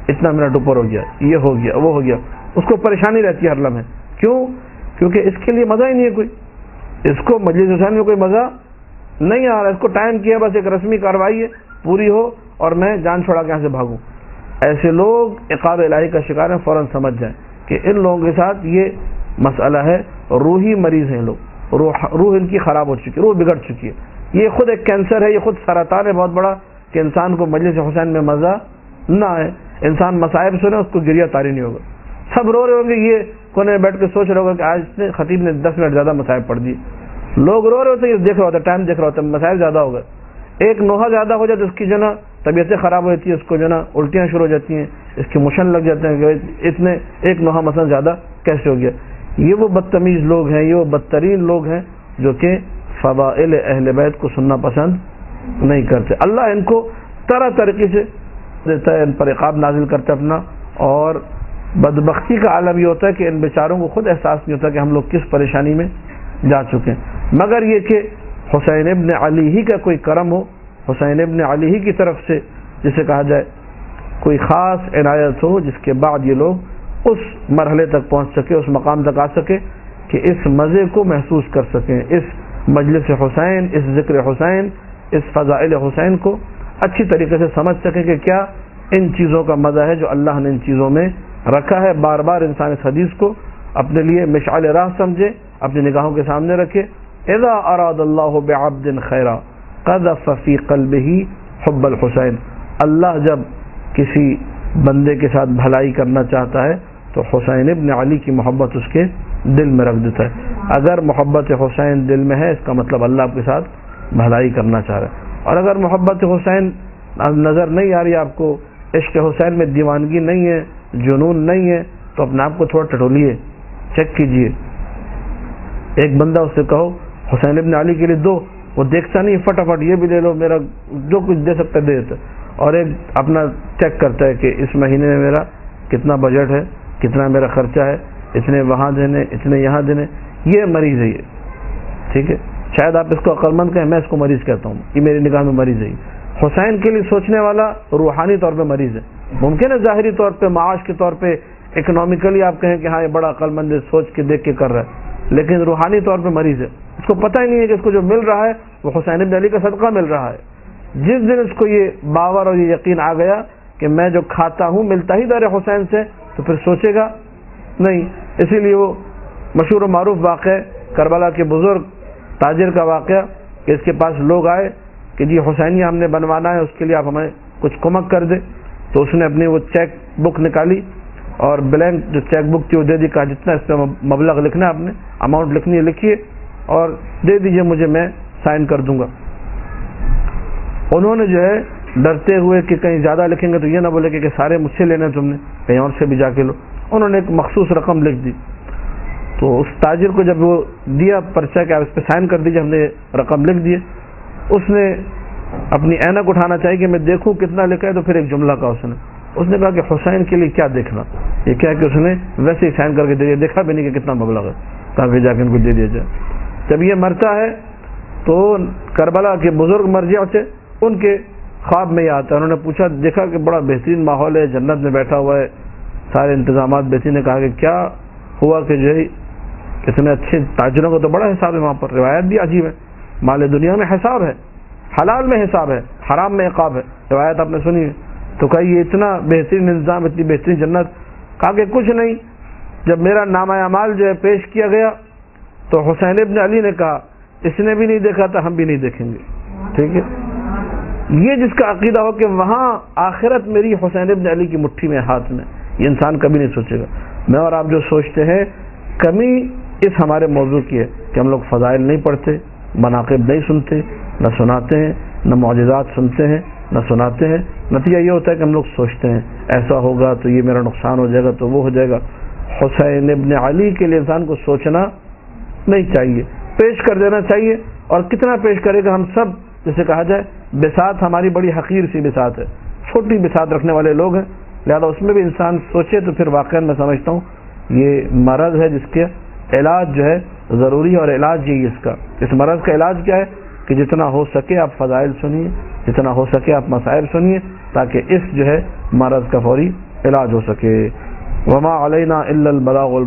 اتنا منٹ اوپر ہو گیا، یہ ہو گیا، وہ ہو گیا، اس کو پریشانی رہتی ہے ہر لمحے۔ کیوں؟ کیونکہ اس کے لیے مزہ ہی نہیں ہے کوئی، اس کو مجلس حسین میں کوئی مزہ نہیں آ رہا، اس کو ٹائم کیا بس ایک رسمی کارروائی ہے، پوری ہو اور میں جان چھوڑا کے یہاں سے بھاگوں۔ ایسے لوگ عقاب الہی کا شکار ہیں، فوراً سمجھ جائیں کہ ان لوگوں کے ساتھ یہ مسئلہ ہے، روحی مریض ہیں لوگ، روح ان کی خراب ہو چکی ہے، روح بگڑ چکی ہے۔ یہ خود ایک کینسر ہے، یہ خود سرطان ہے بہت بڑا کہ انسان کو مجلس حسین میں مزہ نہ آئے۔ انسان مصائب سنے اس کو گریہ طاری نہیں ہوگا، سب رو رہے ہوں گے، یہ کونے میں بیٹھ کے سوچ رہا ہوگا کہ آج خطیب نے 10 منٹ زیادہ مصائب پڑھ دی، لوگ رو رہے ہوتے ہیں، یہ دیکھ رہا ہوتا ہے، ٹائم دیکھ رہا ہوتا ہے، مصائب زیادہ ہوگا۔ ایک نوحہ زیادہ ہو جائے تو اس کی جو نا طبیعتیں خراب ہو جاتی ہے، اس کو جو نا الٹیاں شروع ہو جاتی ہیں، اس کے موشن لگ جاتے ہیں کہ اتنے ایک نوحہ مثلا زیادہ کیسے ہو گیا۔ یہ وہ بدتمیز لوگ ہیں، یہ وہ بدترین لوگ ہیں جو کہ فضائل اہل بیت کو سننا پسند نہیں کرتے۔ اللہ ان کو طرح طریقے سے دیتا ہے، ان پر عقاب نازل کرتا ہے اپنا، اور بدبختی کا عالم یہ ہوتا ہے کہ ان بیچاروں کو خود احساس نہیں ہوتا کہ ہم لوگ کس پریشانی میں جا چکے ہیں، مگر یہ کہ حسین ابن علی ہی کا کوئی کرم ہو، حسین ابن علی ہی کی طرف سے جسے کہا جائے کوئی خاص عنایت ہو، جس کے بعد یہ لوگ اس مرحلے تک پہنچ سکے، اس مقام تک آ سکے کہ اس مزے کو محسوس کر سکیں، اس مجلس حسین، اس ذکر حسین، اس فضائل حسین کو اچھی طریقے سے سمجھ سکیں کہ کیا ان چیزوں کا مزہ ہے جو اللہ نے ان چیزوں میں رکھا ہے. بار بار انسان اس حدیث کو اپنے لیے مشعل راہ سمجھے, اپنی نگاہوں کے سامنے رکھے. اذا اراد اللہ بعبد خیرا قذف فی قلبہ حب الحسین. اللہ جب کسی بندے کے ساتھ بھلائی کرنا چاہتا ہے تو حسین ابن علی کی محبت اس کے دل میں رکھ دیتا ہے. اگر محبت حسین دل میں ہے اس کا مطلب اللہ آپ کے ساتھ بھلائی کرنا چاہ رہا ہے. اور اگر محبت حسین نظر نہیں آ رہی آپ کو, عشق حسین میں دیوانگی نہیں ہے, جنون نہیں ہے, تو اپنے آپ کو تھوڑا ٹٹولیے, چیک کیجئے. ایک بندہ اس سے کہو حسین ابن علی کے لیے دو, وہ دیکھتا نہیں فٹافٹ یہ بھی لے لو, میرا جو کچھ دے سکتا دے دیتا. اور ایک اپنا چیک کرتا ہے کہ اس مہینے میں میرا کتنا بجٹ ہے, کتنا میرا خرچہ ہے, اتنے وہاں دینے, اتنے یہاں دینے. یہ مریض ہے, یہ ٹھیک ہے. شاید آپ اس کو عقل مند کہیں, میں اس کو مریض کہتا ہوں, یہ میری نگاہ میں مریض ہے. حسین کے لیے سوچنے والا روحانی طور پہ مریض ہے. ممکن ہے ظاہری طور پہ, معاش کے طور پہ, اکنامیکلی آپ کہیں کہ ہاں یہ بڑا عقل مند ہے, سوچ کے دیکھ کے کر رہا ہے, لیکن روحانی طور پہ مریض ہے. اس کو پتہ ہی نہیں ہے کہ اس کو جو مل رہا ہے وہ حسین بن علی کا صدقہ مل رہا ہے. جس دن اس کو یہ باور اور یہ یقین آ گیا کہ میں جو کھاتا ہوں ملتا ہی در حسین سے, تو پھر سوچے گا نہیں. اسی لیے وہ مشہور و معروف واقعہ کربلا کے بزرگ تاجر کا واقعہ کہ اس کے پاس لوگ آئے کہ جی حسینیہ ہم نے بنوانا ہے, اس کے لیے آپ ہمیں کچھ کمک کر دیں. تو اس نے اپنی وہ چیک بک نکالی اور بلینک جو چیک بک تھی وہ دے دی, کہا جتنا اس پہ مبلغ لکھنا ہے, آپ نے اماؤنٹ لکھنی ہے لکھیے اور دے دیجئے مجھے, میں سائن کر دوں گا. انہوں نے جو ہے ڈرتے ہوئے کہ کہیں زیادہ لکھیں گے تو یہ نہ بولے کہ سارے مجھ سے لینے تم نے, کہیں اور سے بھی جا کے لو. انہوں نے ایک مخصوص رقم لکھ دی. تو اس تاجر کو جب وہ دیا پرچہ کہ آپ اس پہ سائن کر دیجیے, ہم نے رقم لکھ دی, اس نے اپنی اینک اٹھانا چاہیے کہ میں دیکھوں کتنا لکھا ہے. تو پھر ایک جملہ کہا اس نے کہا کہ حسین کے لیے کیا دیکھنا, یہ کیا کہ اس نے ویسے ہی سائن کر کے دے دیا, دیکھا بھی نہیں کہ کتنا مبلغ ہے, کہا پھر جا کے ان کو دے دیا جائے. جب یہ مرتا ہے تو کربلا کے بزرگ مرجع تھے, ان کے خواب میں یہ آتا ہے. انہوں نے پوچھا, دیکھا کہ بڑا بہترین ماحول ہے, جنت میں بیٹھا ہوا ہے, سارے انتظامات بہترین. نے کہا کہ کیا ہوا کہ جو ہے اتنے اچھے تاجروں کو تو بڑا حساب ہے وہاں پر, روایت بھی عجیب ہے, مال دنیا میں حساب ہے, حلال میں حساب ہے, حرام میں عقاب ہے, روایت آپ نے سنی ہے. تو کہا یہ اتنا بہترین نظام, اتنی بہترین جنت. کہا کہ کچھ نہیں. جب میرا نامہ اعمال جو ہے پیش کیا گیا تو حسین ابن علی نے کہا اس نے بھی نہیں دیکھا تھا, ہم بھی نہیں دیکھیں گے. ٹھیک ہے, یہ جس کا عقیدہ ہو کہ وہاں آخرت میری حسین ابن علی کی مٹھی میں, ہاتھ میں, یہ انسان کبھی نہیں سوچے گا. میں اور آپ جو سوچتے ہیں, کمی اس ہمارے موضوع کی ہے کہ ہم لوگ فضائل نہیں پڑھتے, مناقب نہیں سنتے, نہ سناتے ہیں, نہ معجزات سنتے ہیں, نہ سناتے ہیں. نتیجہ یہ ہوتا ہے کہ ہم لوگ سوچتے ہیں ایسا ہوگا تو یہ میرا نقصان ہو جائے گا, تو وہ ہو جائے گا. حسین ابن علی کے لیے انسان کو سوچنا نہیں چاہیے, پیش کر دینا چاہیے. اور کتنا پیش کرے گا, ہم سب جیسے کہا جائے بساط ہماری بڑی حقیر سی بساط ہے, چھوٹی بساط رکھنے والے لوگ ہیں, لہذا اس میں بھی انسان سوچے تو پھر واقعا میں سمجھتا ہوں یہ مرض ہے جس کے علاج جو ہے ضروری ہے. اور علاج یہی اس کا, اس مرض کا علاج کیا ہے کہ جتنا ہو سکے آپ فضائل سنیے, جتنا ہو سکے آپ مسائل سنیے, تاکہ اس جو ہے مرض کا فوری علاج ہو سکے. وما علینا الا البلاغ